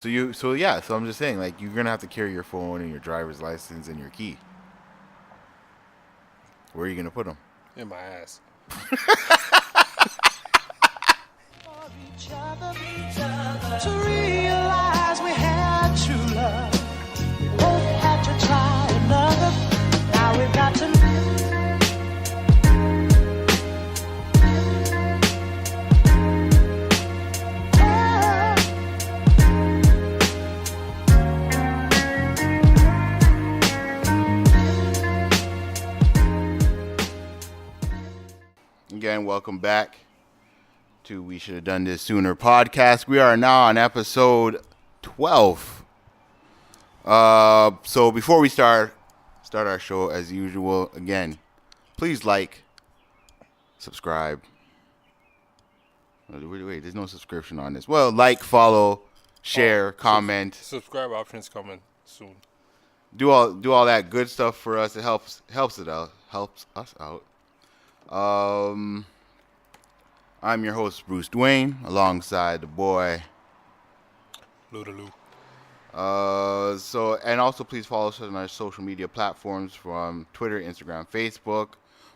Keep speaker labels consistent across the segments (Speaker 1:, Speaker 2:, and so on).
Speaker 1: So I'm just saying, like, you're gonna have to carry your phone and your driver's license and your key. Where are you gonna put them?
Speaker 2: In my ass.
Speaker 3: To realize we had true love. We both had to try another. Now we've got to
Speaker 1: Again, welcome back to We Should Have Done This Sooner podcast. We are now on episode 12. So before we start our show as usual, again, please like, subscribe. Wait, there's no subscription on this. Well, like, follow, share, comment.
Speaker 2: Subscribe options coming soon.
Speaker 1: Do all that good stuff for us. It helps us out. I'm your host, Bruce Dwayne, alongside the boy.
Speaker 2: Lootaloo.
Speaker 1: And also please follow us on our social media platforms from Twitter, Instagram, Facebook.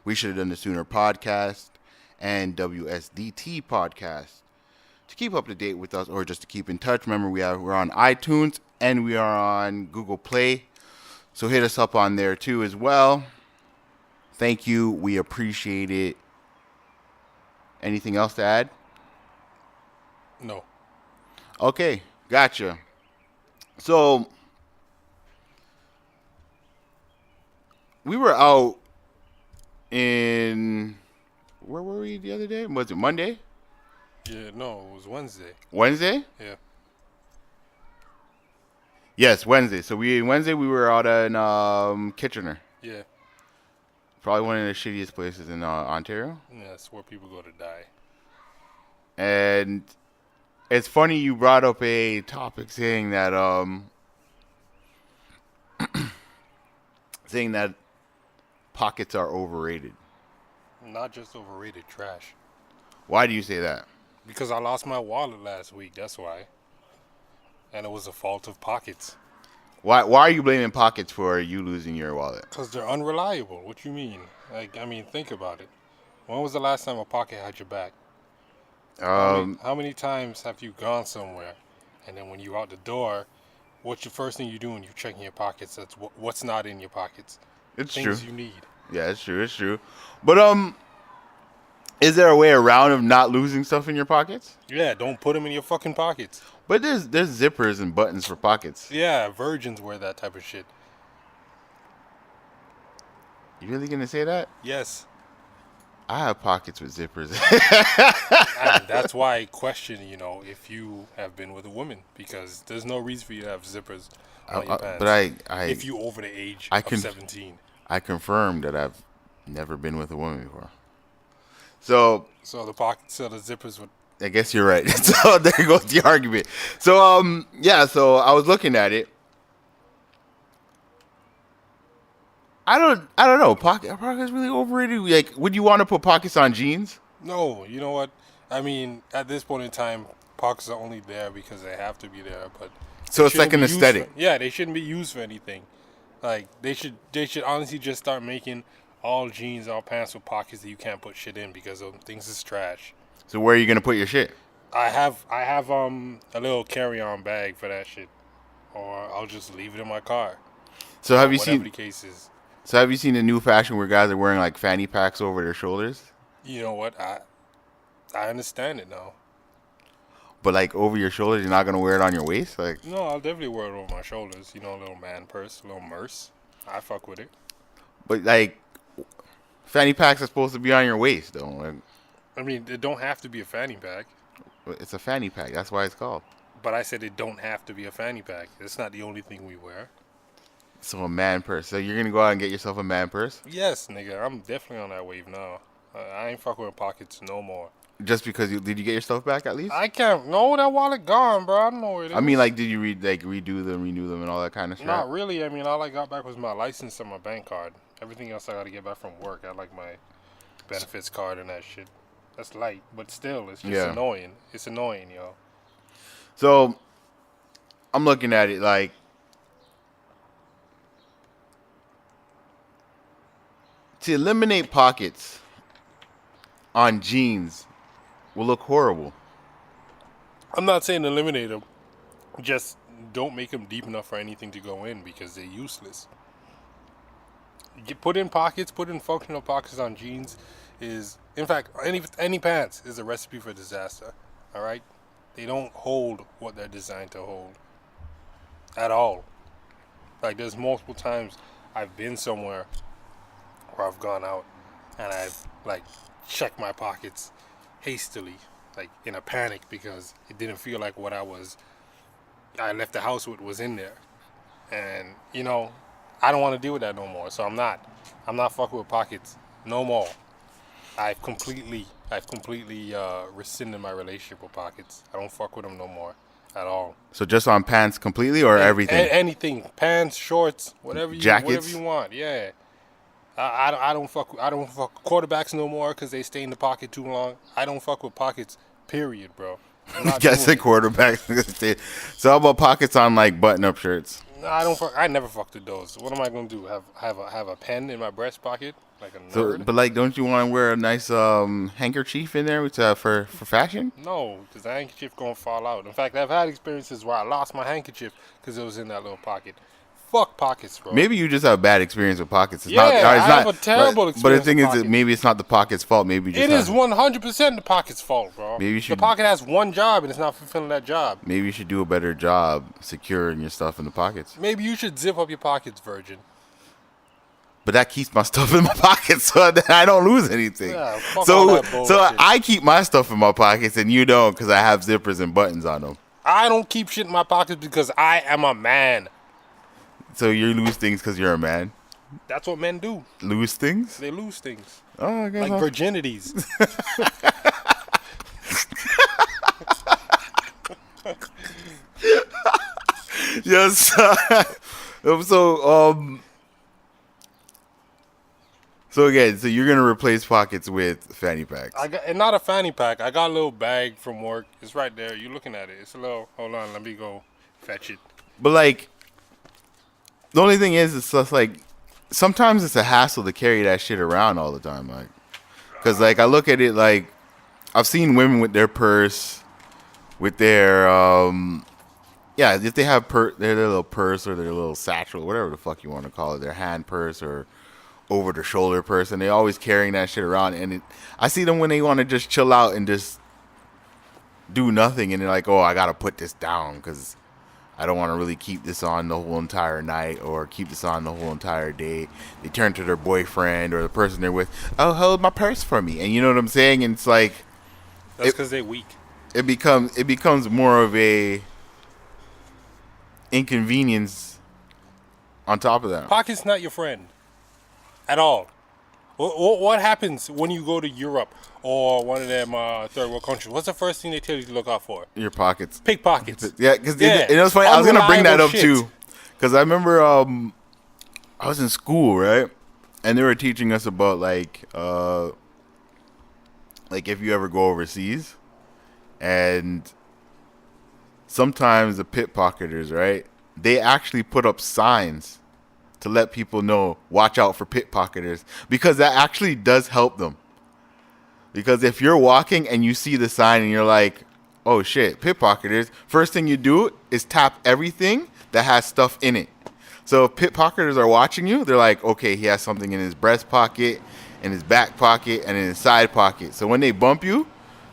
Speaker 1: We Should Have Done This Sooner podcast and WSDT podcast. To keep up to date with us or just to keep in touch, remember we're on iTunes and we are on Google Play. So hit us up on there too as well. Thank you. We appreciate it. Anything else to add?
Speaker 2: No.
Speaker 1: Okay, gotcha. So, we were out in... Where were we the other day? Was it Monday?
Speaker 2: Yeah, no, it was Wednesday.
Speaker 1: Wednesday?
Speaker 2: Yeah.
Speaker 1: Yes, Wednesday. So Wednesday we were out in Kitchener.
Speaker 2: Yeah.
Speaker 1: Probably one of the shittiest places in Ontario.
Speaker 2: Yeah, it's where people go to die.
Speaker 1: And it's funny you brought up a topic saying that pockets are overrated.
Speaker 2: Not just overrated, trash.
Speaker 1: Why do you say that?
Speaker 2: Because I lost my wallet last week, that's why. And it was a fault of pockets.
Speaker 1: Why are you blaming pockets for you losing your wallet?
Speaker 2: Because they're unreliable. What you mean? Think about it. When was the last time a pocket had your back? How many times have you gone somewhere, and then when you're out the door, what's the first thing you do when you're checking your pockets? That's what's not in your pockets.
Speaker 1: It's
Speaker 2: Things
Speaker 1: true.
Speaker 2: you need.
Speaker 1: Yeah, it's true. But is there a way around of not losing stuff in your pockets?
Speaker 2: Yeah, don't put them in your fucking pockets.
Speaker 1: But there's zippers and buttons for pockets.
Speaker 2: Yeah, virgins wear that type of shit.
Speaker 1: You really gonna say that?
Speaker 2: Yes.
Speaker 1: I have pockets with zippers.
Speaker 2: And that's why I question, if you have been with a woman, because there's no reason for you to have zippers on your pants.
Speaker 1: But
Speaker 2: if you over the age of 17.
Speaker 1: I confirm that I've never been with a woman before. So
Speaker 2: the zippers would.
Speaker 1: I guess you're right. So there goes the argument. So so I was looking at it. I don't know. Pockets really overrated. Like, would you want to put pockets on jeans?
Speaker 2: No, you know what? I mean, at this point in time, pockets are only there because they have to be there. But
Speaker 1: so it's like an aesthetic.
Speaker 2: They shouldn't be used for anything. Like they should honestly just start making all jeans, all pants with pockets that you can't put shit in because things is trash.
Speaker 1: So where are you gonna put your shit?
Speaker 2: I have a little carry-on bag for that shit, or I'll just leave it in my car.
Speaker 1: So have you
Speaker 2: whatever
Speaker 1: seen?
Speaker 2: The case is.
Speaker 1: So have you seen the new fashion where guys are wearing like fanny packs over their shoulders?
Speaker 2: You know what? I understand it now.
Speaker 1: But like over your shoulders, you're not gonna wear it on your waist, like?
Speaker 2: No, I'll definitely wear it over my shoulders. A little man purse, a little merce. I fuck with it.
Speaker 1: But like, fanny packs are supposed to be on your waist, though. Like,
Speaker 2: I mean, it don't have to be a fanny pack.
Speaker 1: it's a fanny pack. That's why it's called.
Speaker 2: But I said it don't have to be a fanny pack. It's not the only thing we wear.
Speaker 1: So a man purse. So you're gonna go out and get yourself a man purse?
Speaker 2: Yes, nigga. I'm definitely on that wave now. I ain't fucking with pockets no more.
Speaker 1: Just because did you get your stuff back at least?
Speaker 2: I can't. No, that wallet gone, bro. I don't know where it is.
Speaker 1: I mean, like, did you redo them, renew them, and all that kind of stuff?
Speaker 2: Not really. I mean, all I got back was my license and my bank card. Everything else I got to get back from work. I like my benefits card and that shit. That's light, but still, it's just annoying. It's annoying, yo.
Speaker 1: So, I'm looking at it like to eliminate pockets on jeans will look horrible.
Speaker 2: I'm not saying eliminate them. Just don't make them deep enough for anything to go in because they're useless. Put in pockets, put in functional pockets on jeans is, in fact, any pants is a recipe for disaster. All right, they don't hold what they're designed to hold at all. Like there's multiple times I've been somewhere where I've gone out and I've like checked my pockets hastily, like in a panic because it didn't feel like what I left the house with was in there. And you know, I don't want to deal with that no more. So I'm not fucking with pockets no more. I've completely rescinded my relationship with pockets. I don't fuck with them no more at all.
Speaker 1: So just on pants completely or everything?
Speaker 2: Anything, pants, shorts, whatever you want. Yeah. I don't fuck quarterbacks no more because they stay in the pocket too long. I don't fuck with pockets. Period, bro.
Speaker 1: Guess the quarterbacks. So how about pockets on like button-up shirts?
Speaker 2: No, I never fucked with those. What am I gonna do? Have a pen in my breast pocket like a nerd?
Speaker 1: But like, don't you want to wear a nice handkerchief in there for fashion?
Speaker 2: No, because the handkerchief gonna fall out. In fact, I've had experiences where I lost my handkerchief because it was in that little pocket. Fuck pockets, bro.
Speaker 1: Maybe you just have a bad experience with pockets.
Speaker 2: I have a terrible experience.
Speaker 1: But the thing is, maybe it's not the pocket's fault. Maybe
Speaker 2: it is 100% the pocket's fault, bro.
Speaker 1: Maybe the
Speaker 2: pocket has one job and it's not fulfilling that job.
Speaker 1: Maybe you should do a better job securing your stuff in the pockets.
Speaker 2: Maybe you should zip up your pockets, virgin.
Speaker 1: But that keeps my stuff in my pockets, so that I don't lose anything.
Speaker 2: Yeah,
Speaker 1: so I keep my stuff in my pockets and you don't because I have zippers and buttons on them.
Speaker 2: I don't keep shit in my pockets because I am a man.
Speaker 1: So you lose things because you're a man?
Speaker 2: That's what men do.
Speaker 1: Lose things?
Speaker 2: They lose things.
Speaker 1: Oh, I guess
Speaker 2: like virginities.
Speaker 1: Yes. So again, so you're gonna replace pockets with fanny packs.
Speaker 2: And not a fanny pack. I got a little bag from work. It's right there. You're looking at it. It's a little. Hold on. Let me go fetch it.
Speaker 1: But like, the only thing is, it's just like sometimes it's a hassle to carry that shit around all the time, like, cause like I look at it like I've seen women with their purse, with their if they have their little purse or their little satchel, whatever the fuck you want to call it, their hand purse or over the shoulder purse, and they always carrying that shit around. And I see them when they want to just chill out and just do nothing, and they're like, oh, I gotta put this down because I don't want to really keep this on the whole entire night or keep this on the whole entire day. They turn to their boyfriend or the person they're with. Oh, hold my purse for me, and you know what I'm saying. And it's like
Speaker 2: that's because they're weak.
Speaker 1: It becomes more of a inconvenience. On top of that,
Speaker 2: pocket's not your friend at all. What happens when you go to Europe or one of them third world countries? What's the first thing they tell you to look out for?
Speaker 1: Your pockets.
Speaker 2: Pickpockets.
Speaker 1: Yeah, because it was funny. I was gonna bring that up too, because I remember I was in school, right, and they were teaching us about like if you ever go overseas, and sometimes the pickpocketers, right, they actually put up signs to let people know, watch out for pickpocketers, because that actually does help them. Because if you're walking and you see the sign and you're like, oh shit, pickpocketers, first thing you do is tap everything that has stuff in it. So if pickpocketers are watching you, they're like, okay, he has something in his breast pocket, in his back pocket, and in his side pocket. So when they bump you,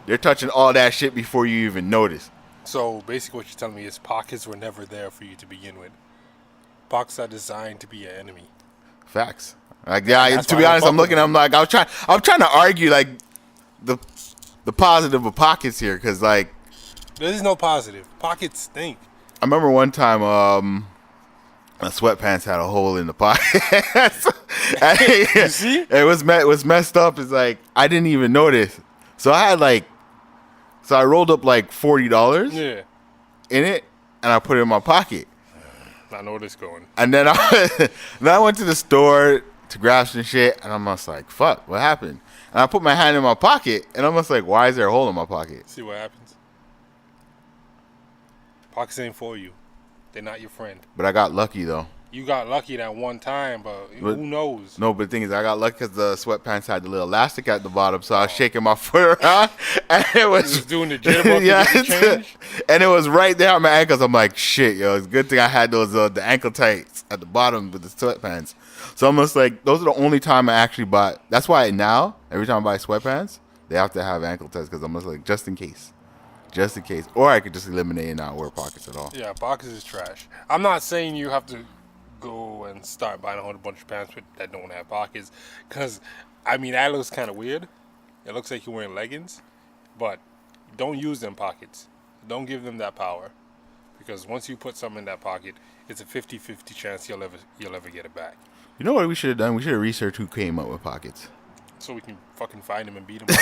Speaker 1: they're touching all that shit before you even notice.
Speaker 2: So basically what you're telling me is pockets were never there for you to begin with. Pockets are designed to be your enemy.
Speaker 1: Facts. Like, yeah, to be honest, I'm trying to argue like the positive of pockets here, because like
Speaker 2: there is no positive. Pockets stink.
Speaker 1: I remember one time my sweatpants had a hole in the pocket.
Speaker 2: You see?
Speaker 1: It was messed up. It's like I didn't even notice. So I rolled up like $40 in it, and I put it in my pocket.
Speaker 2: I know where this going.
Speaker 1: And then I went to the store to grab some shit, and I'm just like, fuck, what happened? And I put my hand in my pocket, and I'm just like, why is there a hole in my pocket?
Speaker 2: See what happens. Pockets ain't for you. They're not your friend.
Speaker 1: But I got lucky though.
Speaker 2: You got lucky that one time, but who knows?
Speaker 1: No, but the thing is, I got lucky because the sweatpants had the little elastic at the bottom, so I was shaking my foot around, and it was
Speaker 2: doing the jitterbug to change.
Speaker 1: And it was right there on my ankles. I'm like, shit, yo, it's a good thing I had those the ankle tights at the bottom with the sweatpants. So I'm just like, those are the only time I actually bought. That's why now every time I buy sweatpants, they have to have ankle tights because I'm just like, just in case, or I could just eliminate and not wear pockets at all.
Speaker 2: Yeah, pockets is trash. I'm not saying you have to go and start buying a whole bunch of pants that don't have pockets, because I mean that looks kind of weird. It looks like you're wearing leggings, but don't use them pockets. Don't give them that power, because once you put something in that pocket, it's a 50-50 chance you'll ever get it back.
Speaker 1: You know what we should have done? We should have researched who came up with pockets.
Speaker 2: So we can fucking find him and beat him up.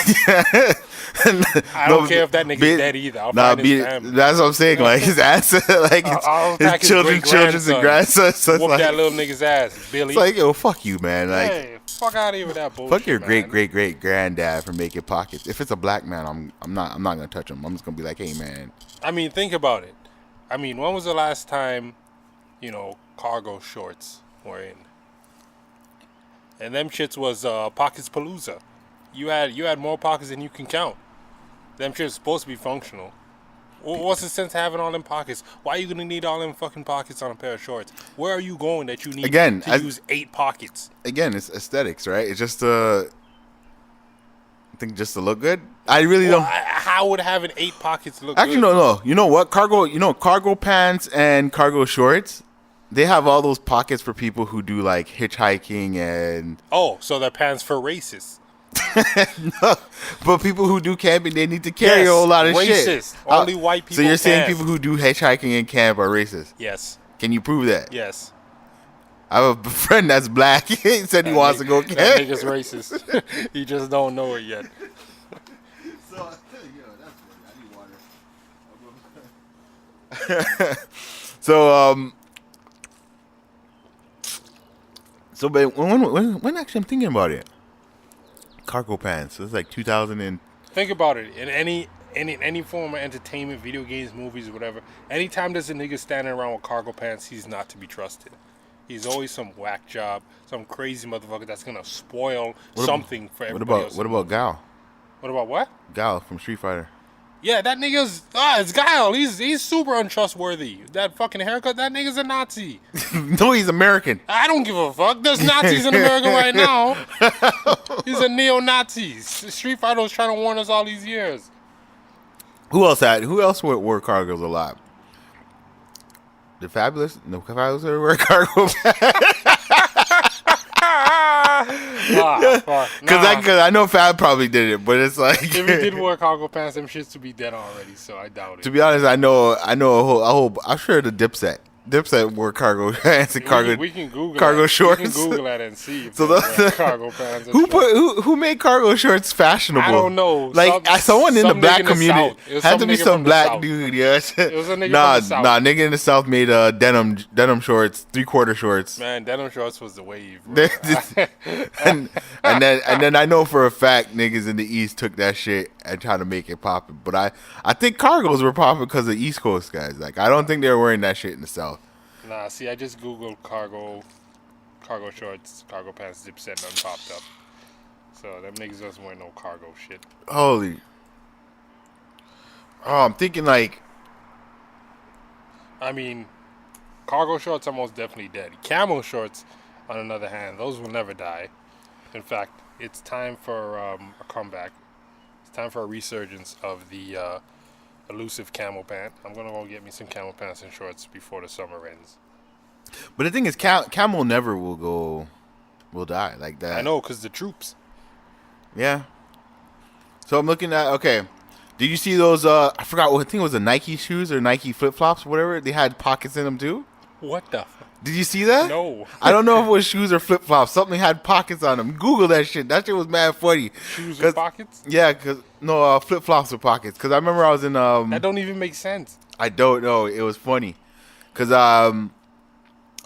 Speaker 2: I don't care if that nigga's dead either. I'll find his family.
Speaker 1: That's what I'm saying. Like his ancestors, like his children's and grandsons. So
Speaker 2: whoop that little nigga's ass, Billy.
Speaker 1: It's like, yo, fuck you, man. Like,
Speaker 2: hey, fuck out of here with that bullshit.
Speaker 1: Fuck your great granddad for making pockets. If it's a black man, I'm not gonna touch him. I'm just gonna be like, hey, man.
Speaker 2: I mean, think about it. I mean, when was the last time, cargo shorts were in? And them shits was Pockets Palooza. You had more pockets than you can count. Them shits supposed to be functional. What's the sense of having all them pockets? Why are you gonna need all them fucking pockets on a pair of shorts? Where are you going that you need to use 8 pockets?
Speaker 1: Again, it's aesthetics, right? It's just I think just to look good. I really don't.
Speaker 2: How would having 8 pockets look
Speaker 1: Actually,
Speaker 2: good?
Speaker 1: no. You know what? Cargo pants and cargo shorts, they have all those pockets for people who do like hitchhiking and.
Speaker 2: Oh, so they're pants for racists.
Speaker 1: No, but people who do camping, they need to carry a whole lot of
Speaker 2: racist.
Speaker 1: shit.
Speaker 2: Only white people.
Speaker 1: So you're saying people who do hitchhiking and camp are racist?
Speaker 2: Yes.
Speaker 1: Can you prove that?
Speaker 2: Yes.
Speaker 1: I have a friend that's black. He said he wants to go camp.
Speaker 2: That nigga's racist. He just don't know it yet.
Speaker 1: So, but when actually I'm thinking about it, cargo pants. It's like 2000 and.
Speaker 2: Think about it. In any form of entertainment, video games, movies, whatever. Anytime there's a nigga standing around with cargo pants, he's not to be trusted. He's always some whack job, some crazy motherfucker that's gonna spoil something for everybody else.
Speaker 1: What about Gal?
Speaker 2: What about what?
Speaker 1: Gal from Street Fighter.
Speaker 2: Yeah, that nigga's it's Guile. He's super untrustworthy. That fucking haircut, that nigga's a Nazi.
Speaker 1: No, he's American.
Speaker 2: I don't give a fuck. There's Nazis in America right now. He's a neo-Nazi. Street Fighter was trying to warn us all these years.
Speaker 1: Who else wore cargos a lot? The Fabulous? No, Fabulous wear cargo pants. Because I know Fab probably did it, but it's like
Speaker 2: if he did wear cargo pants, them shits to be dead already. So I doubt it.
Speaker 1: To be honest, I know a whole. I'm sure the Dipset wore cargo pants and cargo.
Speaker 2: We can Google
Speaker 1: cargo shorts.
Speaker 2: We can Google that and see. If
Speaker 1: so
Speaker 2: cargo pants.
Speaker 1: Who made cargo shorts fashionable?
Speaker 2: I don't know.
Speaker 1: Like someone in the black community had to be some black dude. Yeah.
Speaker 2: It was a nigga from the South.
Speaker 1: Nah, nigga in the South made denim shorts, 3/4 shorts.
Speaker 2: Man, denim shorts was the wave.
Speaker 1: and then I know for a fact niggas in the East took that shit and tried to make it poppin'. But I think cargos were poppin' because of East Coast guys. Like I don't think they were wearing that shit in the South.
Speaker 2: Nah, see, I just googled cargo shorts, cargo pants, Dipset, and none popped up. So them niggas doesn't wear no cargo shit.
Speaker 1: Holy. Oh, I'm thinking like.
Speaker 2: I mean, cargo shorts are most definitely dead. Camel shorts, on the other hand, those will never die. In fact, it's time for a comeback. It's time for a resurgence of the elusive camel pant. I'm gonna go get me some camel pants and shorts before the summer ends.
Speaker 1: But the thing is, camel never will die like that.
Speaker 2: I know, cause the troops.
Speaker 1: Yeah. So I'm looking at Did you see those? I forgot what I think it was the Nike shoes or Nike flip flops, whatever. They had pockets in them too.
Speaker 2: What the?
Speaker 1: Did you see that?
Speaker 2: No.
Speaker 1: I don't know if it was shoes or flip flops. Something had pockets on them. Google that shit. That shit was mad funny.
Speaker 2: Shoes with pockets?
Speaker 1: Yeah, flip flops with pockets. Cause I remember I was in
Speaker 2: That don't even make sense.
Speaker 1: I don't know. It was funny, cause I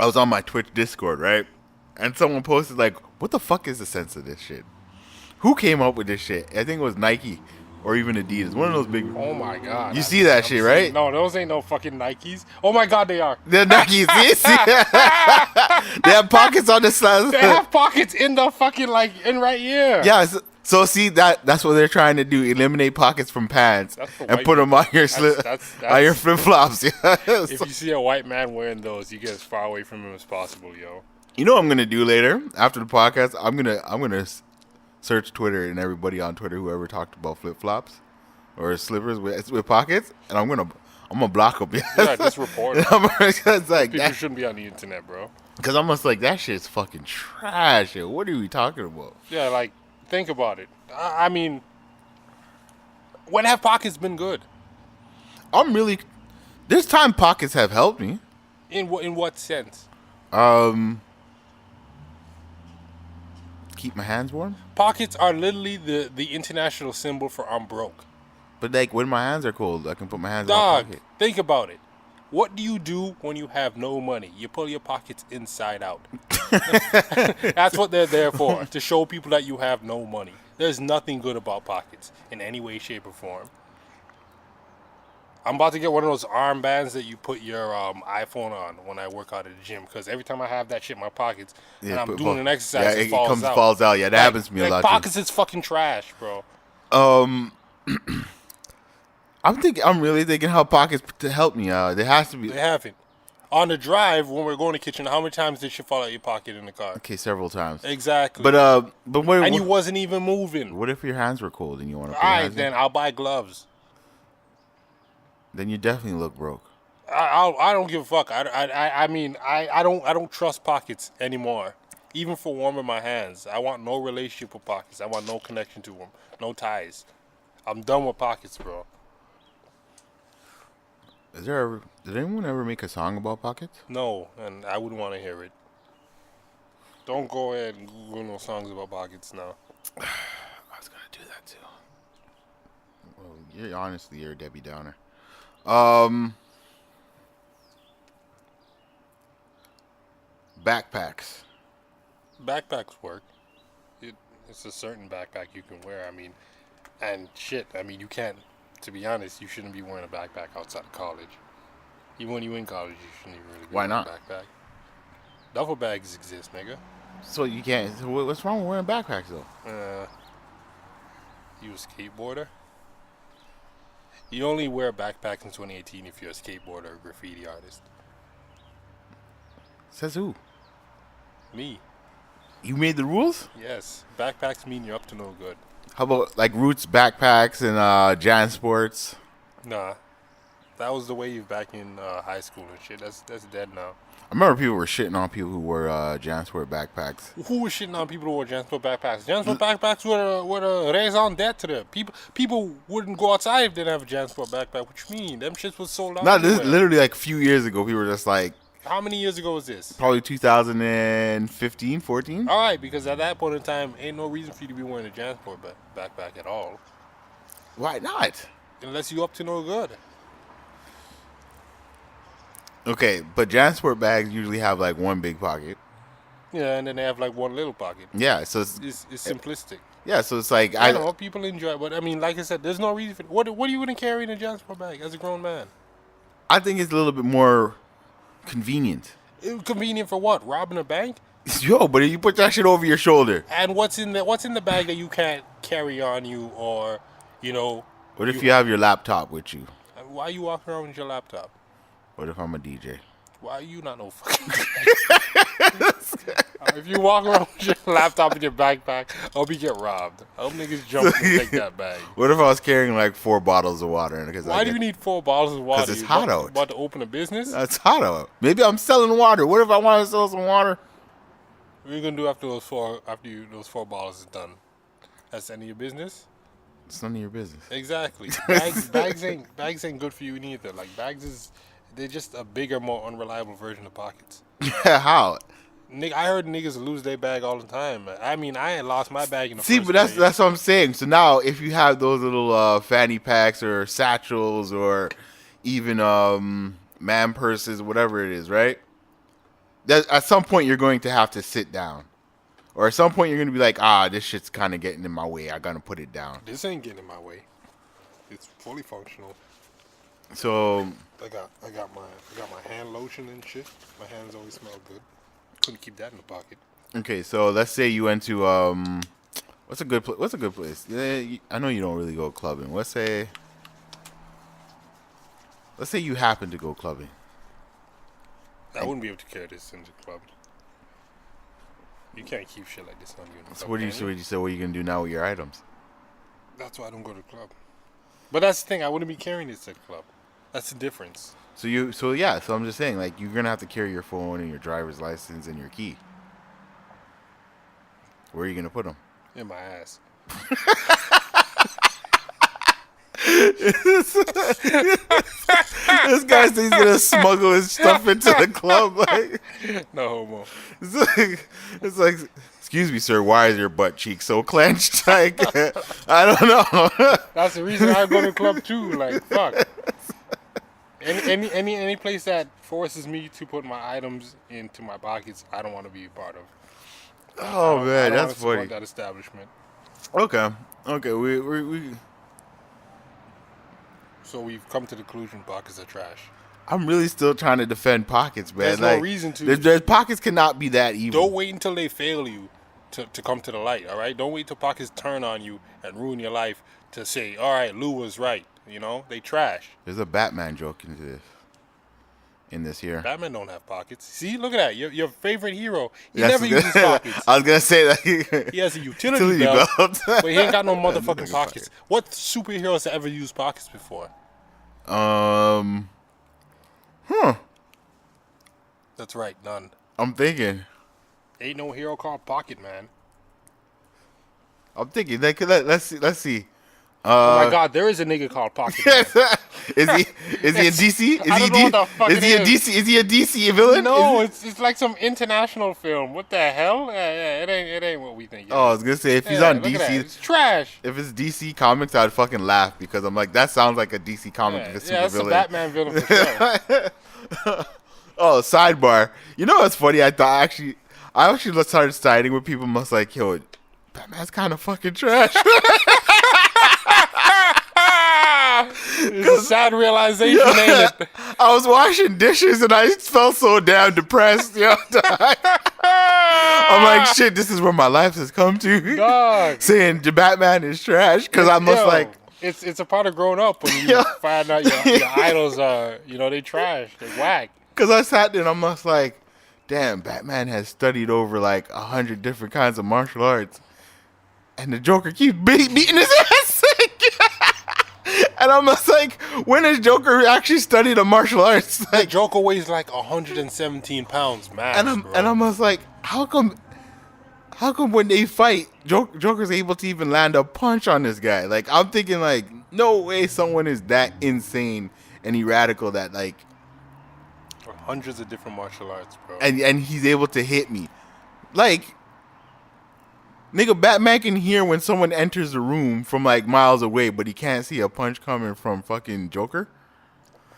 Speaker 1: was on my Twitch Discord, right, and someone posted like, "What the fuck is the sense of this shit? Who came up with this shit?" I think it was Nike. or even Adidas. One of those big.
Speaker 2: Oh my god.
Speaker 1: You see that shit, right?
Speaker 2: No, those ain't no fucking Nikes. Oh my god, they are.
Speaker 1: They're Nikes. They have pockets on the side.
Speaker 2: They have pockets in the fucking in right here.
Speaker 1: Yeah. So see that's what they're trying to do: eliminate pockets from pants and put them on your on your flip flops. Yeah.
Speaker 2: If you see a white man wearing those, you get as far away from him as possible, yo.
Speaker 1: You know what I'm gonna do later after the podcast? I'm gonna search Twitter and everybody on Twitter whoever talked about flip flops or slippers with pockets, and I'm gonna block them.
Speaker 2: Yeah, just report.
Speaker 1: It's like
Speaker 2: people shouldn't be on the internet, bro.
Speaker 1: Because I'm just like, that shit's fucking trash. Yo. What are we talking about?
Speaker 2: Yeah, like think about it. I mean, when have pockets been good?
Speaker 1: This time pockets have helped me.
Speaker 2: In what sense?
Speaker 1: Keep my hands warm.
Speaker 2: Pockets are literally the international symbol for I'm broke.
Speaker 1: But like when my hands are cold, I can put my hands in my pocket.
Speaker 2: Think about it. What do you do when you have no money? You pull your pockets inside out. That's what they're there for, to show people that you have no money. There's nothing good about pockets in any way, shape, or form. I'm about to get one of those armbands that you put your iPhone on when I work out at the gym, because every time I have that shit in my pockets and I'm doing an exercise, it falls out.
Speaker 1: Yeah, that happens to me a lot.
Speaker 2: Pockets is fucking trash, bro.
Speaker 1: I'm really thinking how pockets to help me. There has to be.
Speaker 2: They haven't. On the drive when we're going to the kitchen, how many times did shit fall out your pocket in the car?
Speaker 1: Okay, several times.
Speaker 2: Exactly.
Speaker 1: But what?
Speaker 2: And you wasn't even moving.
Speaker 1: What if your hands were cold and you want to?
Speaker 2: All right, then I'll buy gloves.
Speaker 1: Then you definitely look broke.
Speaker 2: I don't give a fuck. I mean I don't trust pockets anymore. Even for warming my hands, I want no relationship with pockets. I want no connection to them, no ties. I'm done with pockets, bro.
Speaker 1: Did anyone ever make a song about pockets?
Speaker 2: No, and I wouldn't want to hear it. Don't go ahead and Google no songs about pockets now.
Speaker 1: I was gonna do that too. Well, you're a Debbie Downer. Backpacks.
Speaker 2: Backpacks work. It's a certain backpack you can wear. I mean, and shit. I mean, you can't. To be honest, you shouldn't be wearing a backpack outside of college. Even when you're in college, you shouldn't even really be wearing a backpack. Duffel bags exist, nigga.
Speaker 1: So you can't. So what's wrong with wearing backpacks though?
Speaker 2: You a skateboarder? You only wear a backpack in 2018 if you're a skateboarder or graffiti artist.
Speaker 1: Says who?
Speaker 2: Me.
Speaker 1: You made the rules?
Speaker 2: Yes. Backpacks mean you're up to no good.
Speaker 1: How about like Roots backpacks and JanSports?
Speaker 2: Nah. That was the wave back in high school and shit. That's dead now.
Speaker 1: I remember people were shitting on people who wore JanSport backpacks.
Speaker 2: Who was shitting on people who wore JanSport backpacks? JanSport backpacks were a raison d'etre to them. People wouldn't go outside if they didn't have a JanSport backpack. What you mean? Them shits was sold out.
Speaker 1: No, this is literally like a few years ago. People were just like...
Speaker 2: How many years ago was this?
Speaker 1: Probably 2015, 14.
Speaker 2: All right, because at that point in time, ain't no reason for you to be wearing a JanSport backpack at all.
Speaker 1: Why not?
Speaker 2: Unless you up to no good.
Speaker 1: Okay, but JanSport bags usually have like one big pocket.
Speaker 2: Yeah, and then they have like one little pocket.
Speaker 1: Yeah, so it's
Speaker 2: simplistic.
Speaker 1: Yeah, so it's like
Speaker 2: I don't know, people enjoy it, but I mean, like I said, there's no reason for what are you gonna carry in a JanSport bag as a grown man?
Speaker 1: I think it's a little bit more convenient.
Speaker 2: Convenient for what? Robbing a bank?
Speaker 1: Yo, but you put that shit over your shoulder.
Speaker 2: And what's in the bag that you can't carry on you, or you know?
Speaker 1: What if you have your laptop with you?
Speaker 2: Why are you walking around with your laptop?
Speaker 1: What if I'm a DJ?
Speaker 2: Why are you not no fucking If you walk around with your laptop in your backpack, I hope you get robbed. I hope niggas jump and take that bag.
Speaker 1: What if I was carrying like 4 bottles of water?
Speaker 2: Why do you need 4 bottles of water?
Speaker 1: Because it's hot out.
Speaker 2: You about to open a business?
Speaker 1: It's hot out. Maybe I'm selling water. What if I want to sell some water?
Speaker 2: What are you gonna do after those 4 bottles is done? That's any of your business?
Speaker 1: It's none of your business.
Speaker 2: Exactly. Bags ain't good for you neither. Like they're just a bigger, more unreliable version of pockets.
Speaker 1: Yeah, how?
Speaker 2: I heard niggas lose their bag all the time. I mean, I ain't lost my bag in the first
Speaker 1: but that's what I'm saying. So now, if you have those little fanny packs or satchels or even man purses, whatever it is, right? At some point, you're going to have to sit down. Or at some point, you're going to be like, this shit's kind of getting in my way. I got to put it down.
Speaker 2: This ain't getting in my way. It's fully functional.
Speaker 1: So
Speaker 2: I got my hand lotion and shit. My hands always smell good. Couldn't keep that in the pocket.
Speaker 1: okay, so let's say you went to what's a good place? Yeah, I know you don't really go clubbing. Let's say you happen to go clubbing.
Speaker 2: I wouldn't be able to carry this into the club. You can't keep shit like this on you.
Speaker 1: So what do you say? What are you gonna do now with your items?
Speaker 2: That's why I don't go to the club. But that's the thing. I wouldn't be carrying this to the club. That's the difference.
Speaker 1: So I'm just saying, like, you're gonna have to carry your phone and your driver's license and your key. Where are you gonna put them?
Speaker 2: In my ass.
Speaker 1: This guy thinks he's gonna smuggle his stuff into the club. Like,
Speaker 2: no homo.
Speaker 1: It's like, excuse me, sir. Why is your butt cheek so clenched? Like, I don't know.
Speaker 2: That's the reason I go to the club too. Like, fuck. Any place that forces me to put my items into my pockets, I don't want to be a part of.
Speaker 1: Oh man, that's funny.
Speaker 2: That establishment.
Speaker 1: Okay. We.
Speaker 2: So we've come to the conclusion pockets are trash.
Speaker 1: I'm really still trying to defend pockets, man.
Speaker 2: There's no reason to.
Speaker 1: There's pockets cannot be that evil.
Speaker 2: Don't wait until they fail you to come to the light, all right? Don't wait till pockets turn on you and ruin your life to say, all right, Lou was right. You know, they trash.
Speaker 1: There's a Batman joke in this here.
Speaker 2: Batman don't have pockets. See, look at that. Your favorite hero. He never uses pockets.
Speaker 1: I was going to say that.
Speaker 2: He has a utility belt, but he ain't got no motherfucking pockets. What superheroes have ever used pockets before? That's right, none.
Speaker 1: I'm thinking.
Speaker 2: Ain't no hero called Pocket Man.
Speaker 1: I'm thinking. Let's see.
Speaker 2: Oh my God, there is a nigga called Pocket Man.
Speaker 1: Is he in DC?
Speaker 2: I don't know what the fuck
Speaker 1: is he a DC? Is he a DC villain?
Speaker 2: No, it's like some international film. What the hell? It ain't what we think.
Speaker 1: Oh, I was gonna say if he's on DC,
Speaker 2: it's trash.
Speaker 1: If it's DC Comics, I'd fucking laugh because I'm like, that sounds like a DC comic.
Speaker 2: Yeah, that's a Batman villain for sure.
Speaker 1: Oh, sidebar. You know what's funny? I actually started siding with people. Must like, yo, Batman's kind of fucking trash.
Speaker 2: It's a sad realization, ain't it?
Speaker 1: I was washing dishes and I felt so damn depressed. Yo. I'm like, shit, this is where my life has come to.
Speaker 2: Dog.
Speaker 1: Saying the Batman is trash because I must like.
Speaker 2: It's a part of growing up when you find out your idols are, they trash, they whack.
Speaker 1: Because I sat there and I'm just like, damn, Batman has studied over like 100 different kinds of martial arts. And the Joker keeps beating his ass. And I'm just like, when has Joker actually studied a martial arts? Like,
Speaker 2: the Joker weighs like 117 pounds, max,
Speaker 1: and I'm just like, how come when they fight, Joker's able to even land a punch on this guy? Like, I'm thinking like, no way someone is that insane and erratical that like.
Speaker 2: Hundreds of different martial arts, bro.
Speaker 1: And he's able to hit me. Like, nigga, Batman can hear when someone enters the room from like miles away, but he can't see a punch coming from fucking Joker.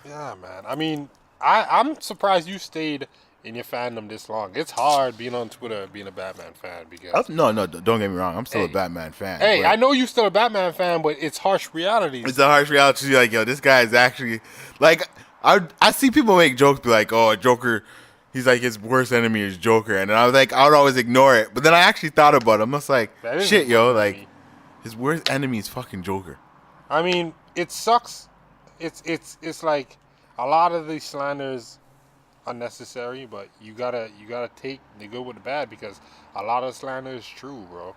Speaker 2: Yeah, man. I mean, I'm surprised you stayed in your fandom this long. It's hard being on Twitter being a Batman fan because
Speaker 1: no, don't get me wrong. I'm still a Batman fan.
Speaker 2: Hey, I know you're still a Batman fan, but it's harsh reality.
Speaker 1: It's a harsh reality. Like, yo, this guy is actually like. I see people make jokes, be like, "Oh, Joker, he's like his worst enemy is Joker," and I was like, I would always ignore it. But then I actually thought about it. I'm just like, shit, yo, like his worst enemy is fucking Joker.
Speaker 2: I mean, it sucks. It's like a lot of these slanders unnecessary, but you gotta take the good with the bad because a lot of slander is true, bro.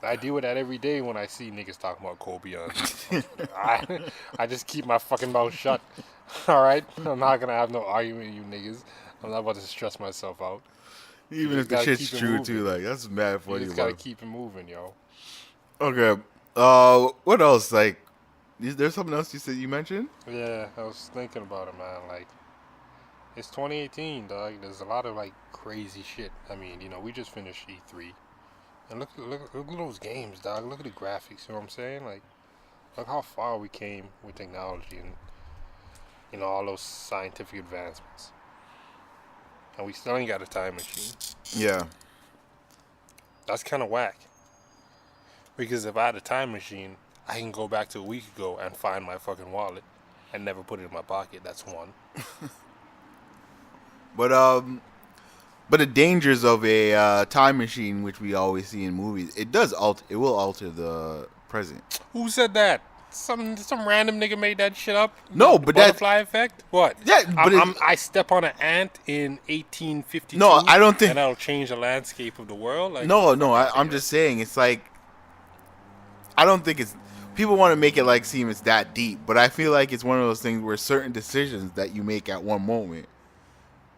Speaker 2: I deal with that every day when I see niggas talking about Kobe. I just keep my fucking mouth shut. All right, I'm not gonna have no argument with you niggas. I'm not about to stress myself out.
Speaker 1: Even if the shit's true too, like that's mad funny.
Speaker 2: You just gotta keep it moving, yo.
Speaker 1: Okay. What else? Like, is there something else you mentioned?
Speaker 2: Yeah, I was thinking about it, man. Like, it's 2018, dog. There's a lot of like crazy shit. I mean, we just finished E3, and look at those games, dog. Look at the graphics. You know what I'm saying? Like, look how far we came with technology and all those scientific advancements. And we still ain't got a time machine.
Speaker 1: Yeah.
Speaker 2: That's kind of whack. Because if I had a time machine, I can go back to a week ago and find my fucking wallet and never put it in my pocket. That's one.
Speaker 1: But the dangers of a time machine, which we always see in movies, it will alter the present.
Speaker 2: Who said that? Some random nigga made that shit up.
Speaker 1: No,
Speaker 2: The
Speaker 1: but that
Speaker 2: butterfly effect. What?
Speaker 1: Yeah, but
Speaker 2: I step on an ant in 1852.
Speaker 1: No, I don't think.
Speaker 2: And that'll change the landscape of the world. Like,
Speaker 1: No, I'm just saying it's like I don't think it's. People want to make it like seem it's that deep, but I feel like it's one of those things where certain decisions that you make at one moment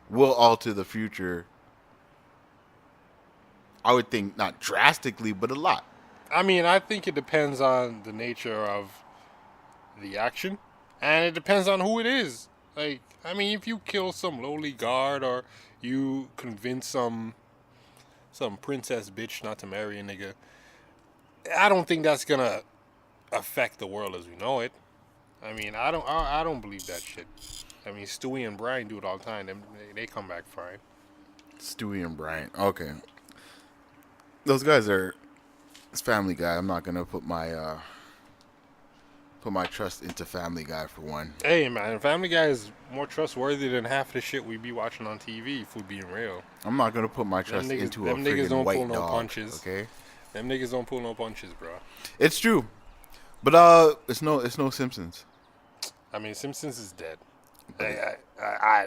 Speaker 1: will alter the future. I would think not drastically, but a lot.
Speaker 2: I mean, I think it depends on the nature of the action, and it depends on who it is. Like, I mean, if you kill some lowly guard or you convince some princess bitch not to marry a nigga, I don't think that's gonna affect the world as we know it. I mean, I don't believe that shit. I mean, Stewie and Brian do it all the time. They come back fine.
Speaker 1: Stewie and Brian. Okay. Those guys are. It's Family Guy. I'm not gonna put my trust into Family Guy for one.
Speaker 2: Hey man, Family Guy is more trustworthy than half the shit we be watching on TV. If we're being real,
Speaker 1: I'm not gonna put my trust into a freaking white dog.
Speaker 2: Punches.
Speaker 1: Okay.
Speaker 2: Them niggas don't pull no punches, bro.
Speaker 1: It's true, but it's no Simpsons.
Speaker 2: I mean, Simpsons is dead. I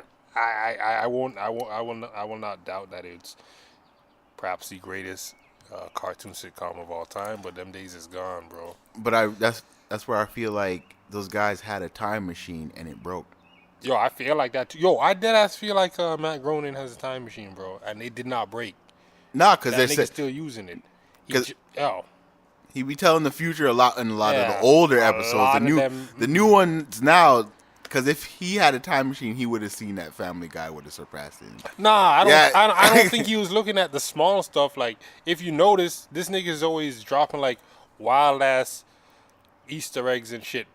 Speaker 2: will not doubt that it's perhaps the greatest cartoon sitcom of all time, but them days is gone, bro.
Speaker 1: But that's where I feel like those guys had a time machine and it broke.
Speaker 2: Yo, I feel like that too. Yo, I deadass feel like Matt Groening has a time machine, bro, and it did not break.
Speaker 1: Nah, because they're
Speaker 2: still using it.
Speaker 1: He be telling the future a lot in a lot of the older episodes. The new ones now. Because if he had a time machine, he would have seen that Family Guy would have surpassed him.
Speaker 2: Nah, I don't think he was looking at the small stuff. Like, if you notice, this nigga's always dropping, like, wild-ass Easter eggs and shit,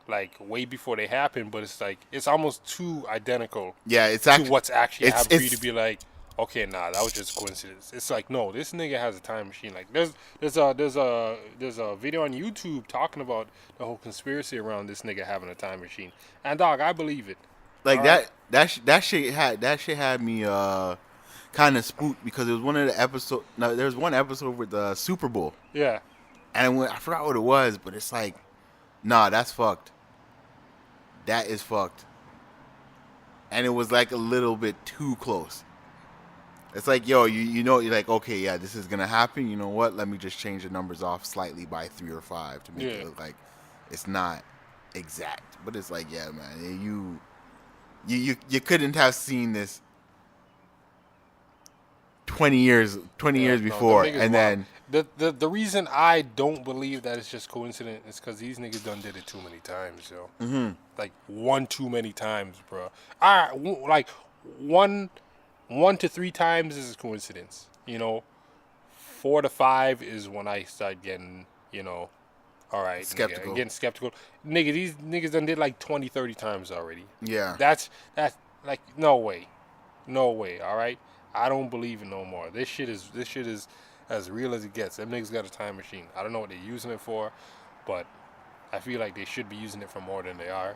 Speaker 2: like, way before they happen. But it's, like, it's almost too identical to what's actually happening for you to be like, okay, nah, that was just coincidence. It's like, no, this nigga has a time machine. Like, there's a video on YouTube talking about the whole conspiracy around this nigga having a time machine. And dog, I believe it.
Speaker 1: Like that shit had me kind of spooked because it was one of the episodes. No, there was one episode with the Super Bowl.
Speaker 2: Yeah.
Speaker 1: And I forgot what it was, but it's like, nah, that's fucked. That is fucked. And it was like a little bit too close. It's like, yo, you know, you're like, okay, yeah, this is gonna happen. You know what? Let me just change the numbers off slightly by 3 or 5 to make it look like it's not exact. But it's like, yeah, man, you couldn't have seen this 20 years before, and then
Speaker 2: the reason I don't believe that it's just coincidence is because these niggas done did it too many times, yo.
Speaker 1: Mm-hmm.
Speaker 2: Like one too many times, bro. All right, like one to 3 times is a coincidence. You know, 4 to 5 is when I start getting, you know, all right,
Speaker 1: skeptical.
Speaker 2: Getting skeptical. Nigga, these niggas done did like 20, 30 times already.
Speaker 1: Yeah.
Speaker 2: That's like no way, all right. I don't believe it no more. This shit is as real as it gets. Them niggas got a time machine. I don't know what they're using it for, but I feel like they should be using it for more than they are.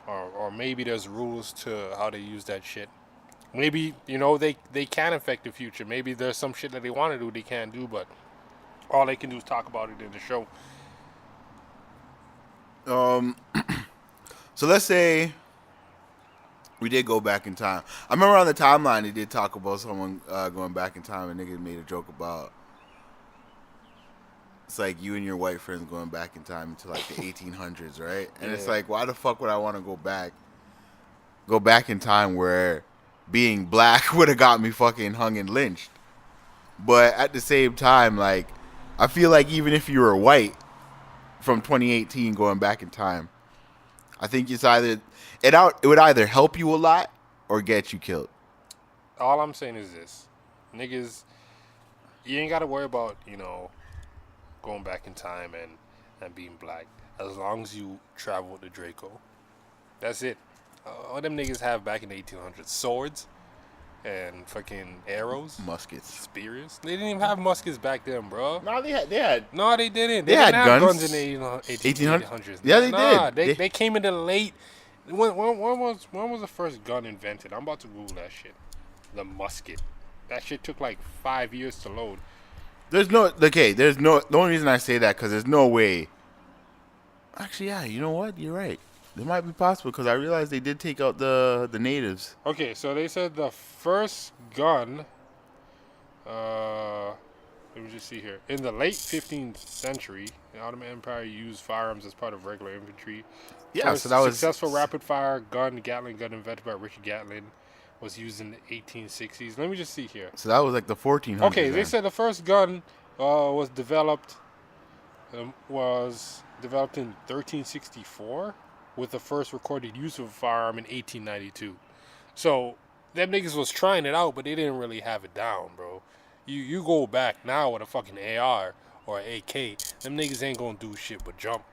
Speaker 2: Or maybe there's rules to how they use that shit. Maybe, you know, they can affect the future. Maybe there's some shit that they want to do they can't do, but all they can do is talk about it in the show.
Speaker 1: So let's say we did go back in time. I remember on the timeline they did talk about someone going back in time, and niggas made a joke about it's like you and your white friends going back in time to like the 1800s, right? And it's like, why the fuck would I want to go back in time where being black would have got me fucking hung and lynched? But at the same time, like, I feel like even if you were white from 2018 going back in time, I think it would either help you a lot or get you killed.
Speaker 2: All I'm saying is this. Niggas, you ain't got to worry about, you know, going back in time and being black. As long as you travel with the Draco. That's it. All them niggas have back in the 1800s. Swords. and fucking arrows,
Speaker 1: muskets.
Speaker 2: spears. They didn't even have muskets back then, bro.
Speaker 1: No, they had.
Speaker 2: No, they didn't. They
Speaker 1: had
Speaker 2: didn't have
Speaker 1: guns.
Speaker 2: guns in the
Speaker 1: 1800s?
Speaker 2: 1800s.
Speaker 1: Yeah, they
Speaker 2: nah,
Speaker 1: did.
Speaker 2: They came in the late. When was the first gun invented? I'm about to Google that shit. The musket. That shit took like 5 years to load.
Speaker 1: There's no. Okay, there's no. The only reason I say that because there's no way. Actually, yeah. You know what? You're right. It might be possible because I realized they did take out the natives.
Speaker 2: Okay, so they said the first gun. Let me just see here. In the late 15th century, the Ottoman Empire used firearms as part of regular infantry.
Speaker 1: Yeah,
Speaker 2: First
Speaker 1: so that was
Speaker 2: successful rapid-fire Gatling gun invented by Richard Gatling was used in the 1860s. Let me just see here.
Speaker 1: So that was like the 1400s.
Speaker 2: Okay, they said the first gun was developed in 1364, with the first recorded use of a firearm in 1892. So them niggas was trying it out, but they didn't really have it down, bro. You go back now with a fucking AR or an AK, them niggas ain't gonna do shit but jump.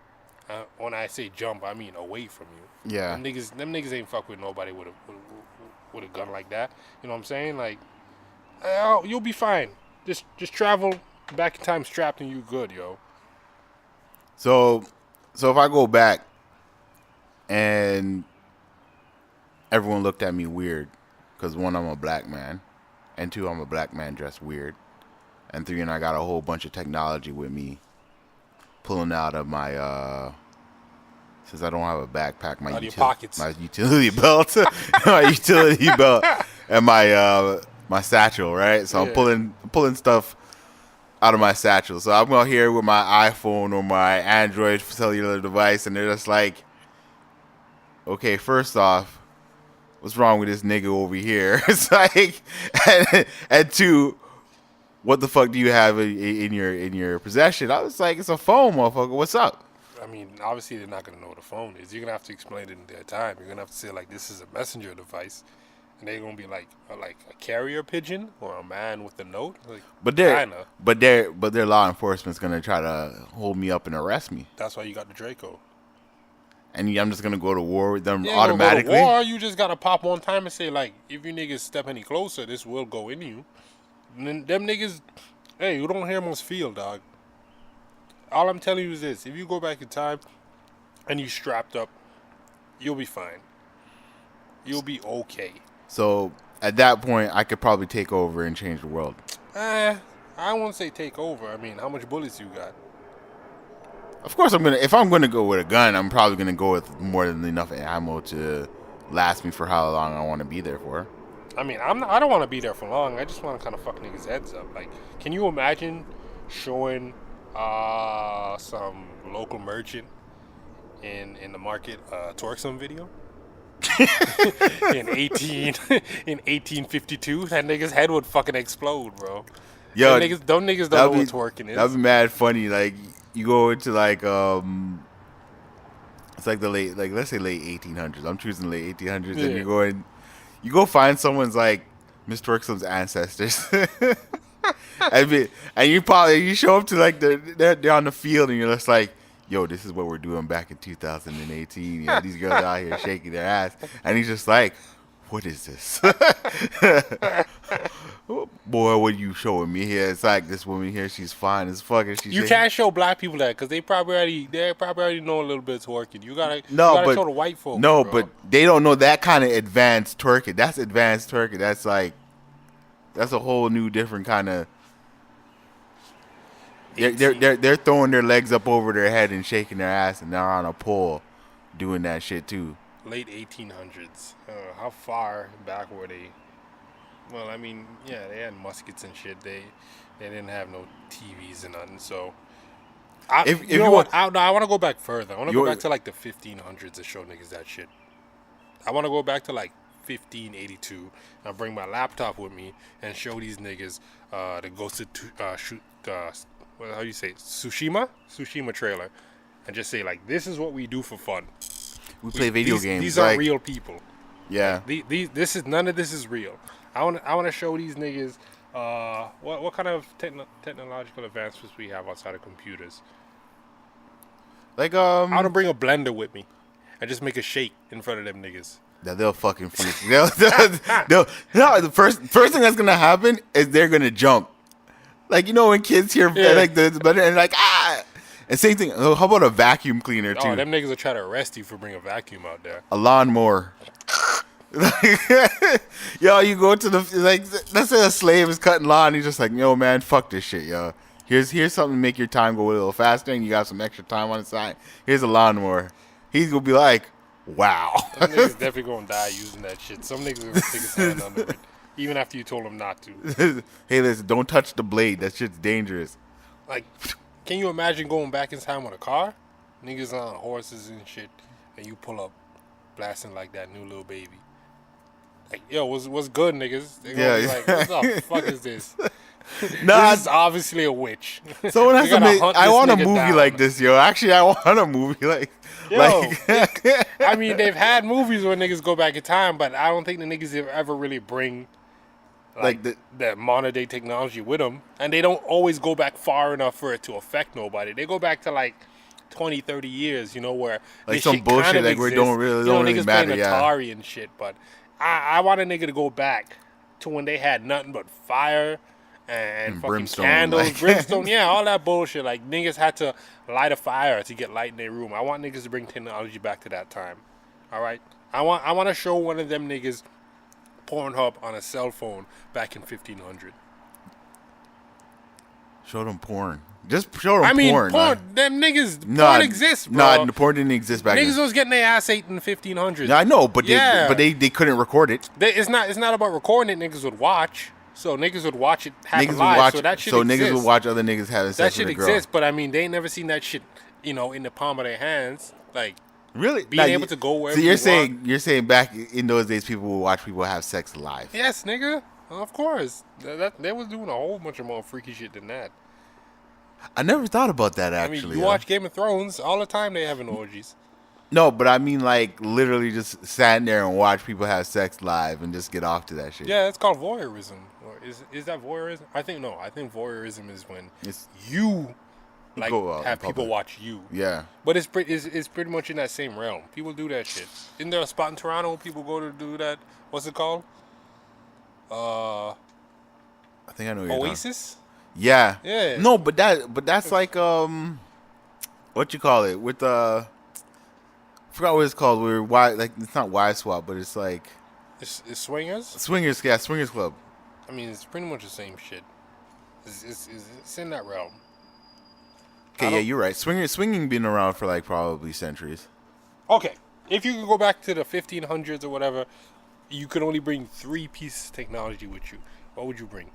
Speaker 2: When I say jump, I mean away from you.
Speaker 1: Yeah.
Speaker 2: Them niggas ain't fuck with nobody with a gun like that. You know what I'm saying? Like, you'll be fine. Just travel back in time strapped and you good, yo.
Speaker 1: So if I go back and everyone looked at me weird because one, I'm a black man, and two, I'm a black man dressed weird, and three, and I got a whole bunch of technology with me pulling out of my since I don't have a backpack, my utility belt, my utility belt, and my satchel, right? So
Speaker 2: Yeah.
Speaker 1: I'm pulling stuff out of my satchel. So I'm out here with my iPhone or my Android cellular device, and they're just like, okay, first off, what's wrong with this nigga over here? It's like, and two, what the fuck do you have in your possession? I was like, it's a phone, motherfucker. What's up?
Speaker 2: I mean, obviously they're not gonna know what a phone is. You're gonna have to explain it in their time. You're gonna have to say like this is a messenger device, and they're gonna be like a carrier pigeon or a man with a note. Like,
Speaker 1: But their law enforcement's gonna try to hold me up and arrest me.
Speaker 2: that's why you got the Draco.
Speaker 1: And I'm just gonna go to war with them
Speaker 2: Yeah,
Speaker 1: automatically.
Speaker 2: Go to war, you just gotta pop one time and say like, if you niggas step any closer, this will go in you. And then them niggas, hey, you don't hear most feel, dog. All I'm telling you is this: if you go back in time and you strapped up, you'll be fine. You'll be okay.
Speaker 1: So at that point, I could probably take over and change the world.
Speaker 2: I won't say take over. I mean, how much bullets you got?
Speaker 1: Of course, if I'm gonna go with a gun, I'm probably gonna go with more than enough ammo to last me for how long I want to be there for.
Speaker 2: I mean, I don't want to be there for long. I just want to kind of fuck niggas' heads up. Like, can you imagine showing some local merchant in the market torque some video in 1852? That nigga's head would fucking explode, bro.
Speaker 1: Yo,
Speaker 2: them niggas don't know what twerking is.
Speaker 1: That'd be mad funny. Like you go into like it's like let's say late 1800s. I'm choosing late 1800s,
Speaker 2: Yeah.
Speaker 1: and you go find someone's like Miss Twerksum's ancestors. And you show up to like they're on the field and you're just like, yo, this is what we're doing back in 2018. Yeah, these girls out here shaking their ass, and he's just like, what is this? Boy, what are you showing me here? It's like this woman here, she's fine as fuck.
Speaker 2: You can't show black people that because they probably already know a little bit of twerking. You gotta show the white folks.
Speaker 1: No,
Speaker 2: bro.
Speaker 1: but they don't know that kind of advanced twerking. That's advanced twerking. That's a whole new different kind of. They're throwing their legs up over their head and shaking their ass, and they're on a pole, doing that shit too.
Speaker 2: Late 1800s. How far back were they? Well, I mean, yeah, they had muskets and shit. They didn't have no TVs and nothing. So, I want to go back further. I want to go back to like the 1500s to show niggas that shit. I want to go back to like 1582. I'll bring my laptop with me and show these niggas the Ghost of shoot. How do you say it? Tsushima trailer, and just say like, this is what we do for fun.
Speaker 1: We play video games.
Speaker 2: These are real people.
Speaker 1: Yeah.
Speaker 2: None of this is real. I want to show these niggas what kind of technological advancements we have outside of computers.
Speaker 1: Like
Speaker 2: I want to bring a blender with me and just make a shake in front of them niggas.
Speaker 1: that they'll fucking freeze. No, the first thing that's gonna happen is they're gonna jump. Like, you know when kids hear like the better and like and same thing. How about a vacuum cleaner too?
Speaker 2: Oh, them niggas will try to arrest you for bringing a vacuum out there.
Speaker 1: A lawnmower. Yo, you go to the like. Let's say a slave is cutting lawn. He's just like, yo, man, fuck this shit, yo. Here's something to make your time go a little faster, and you got some extra time on the side. Here's a lawnmower. He's gonna be like, wow.
Speaker 2: Some niggas definitely gonna die using that shit. Some niggas gonna stick his hand under it, even after you told him not to.
Speaker 1: Hey, listen, don't touch the blade. That shit's dangerous.
Speaker 2: Like, can you imagine going back in time with a car? Niggas on horses and shit, and you pull up, blasting like that new little baby. Like, yo, what's good, niggas? They gonna be like, what the fuck is this?
Speaker 1: Nah,
Speaker 2: this is obviously a witch.
Speaker 1: Someone has to make. I want a movie
Speaker 2: down.
Speaker 1: like this, yo. Actually, I want a movie like.
Speaker 2: Yo, I mean, they've had movies where niggas go back in time, but I don't think the niggas ever really bring like the modern day technology with them, and they don't always go back far enough for it to affect nobody. They go back to like 20, 30 years, you know, where
Speaker 1: like some bullshit like we don't really matter.
Speaker 2: Playing Atari and shit, but I want a nigga to go back to when they had nothing but fire and fucking
Speaker 1: brimstone,
Speaker 2: candles,
Speaker 1: like.
Speaker 2: brimstone, yeah, all that bullshit. Like, niggas had to light a fire to get light in their room. I want niggas to bring technology back to that time. All right? I want to show one of them niggas Pornhub on a cell phone back in 1500.
Speaker 1: Show them porn. Just show them porn.
Speaker 2: Porn. Them niggas, porn exists, bro.
Speaker 1: Nah, porn didn't exist back then.
Speaker 2: Niggas was getting their ass ate in the 1500s.
Speaker 1: Yeah, I know, but they couldn't record it.
Speaker 2: It's not about recording it. Niggas would watch. So niggas would watch it happen
Speaker 1: Niggas
Speaker 2: live.
Speaker 1: would watch,
Speaker 2: so that shit
Speaker 1: so
Speaker 2: exists.
Speaker 1: niggas would watch other niggas having sex
Speaker 2: that
Speaker 1: with
Speaker 2: shit
Speaker 1: a girl.
Speaker 2: exists, but I mean, they ain't never seen that shit, you know, in the palm of their hands. Like,
Speaker 1: really
Speaker 2: being able to go wherever
Speaker 1: you're saying back in those days people would watch people have sex live.
Speaker 2: Yes, nigga. Of course. They was doing a whole bunch of more freaky shit than that.
Speaker 1: I never thought about that actually.
Speaker 2: I mean, you watch Game of Thrones all the time. They having orgies.
Speaker 1: No, but I mean like literally just sat there and watch people have sex live and just get off to that shit.
Speaker 2: Yeah, it's called voyeurism. Or is that voyeurism? I think voyeurism is when you like have people watch you.
Speaker 1: Yeah.
Speaker 2: But it's pretty much in that same realm. People do that shit. Isn't there a spot in Toronto where people go to do that? What's it called?
Speaker 1: I think I know what
Speaker 2: Oasis?
Speaker 1: Yeah.
Speaker 2: Yeah.
Speaker 1: No, but that's like what you call it? With I forgot what it's called. We're like it's not Y Swap, but it's like
Speaker 2: it's swingers?
Speaker 1: Swingers Club.
Speaker 2: I mean, it's pretty much the same shit. It's in that realm.
Speaker 1: Okay, yeah, you're right. Swinging been around for like probably centuries.
Speaker 2: Okay, if you could go back to the 1500s or whatever, you could only bring 3 pieces of technology with you. What would you bring?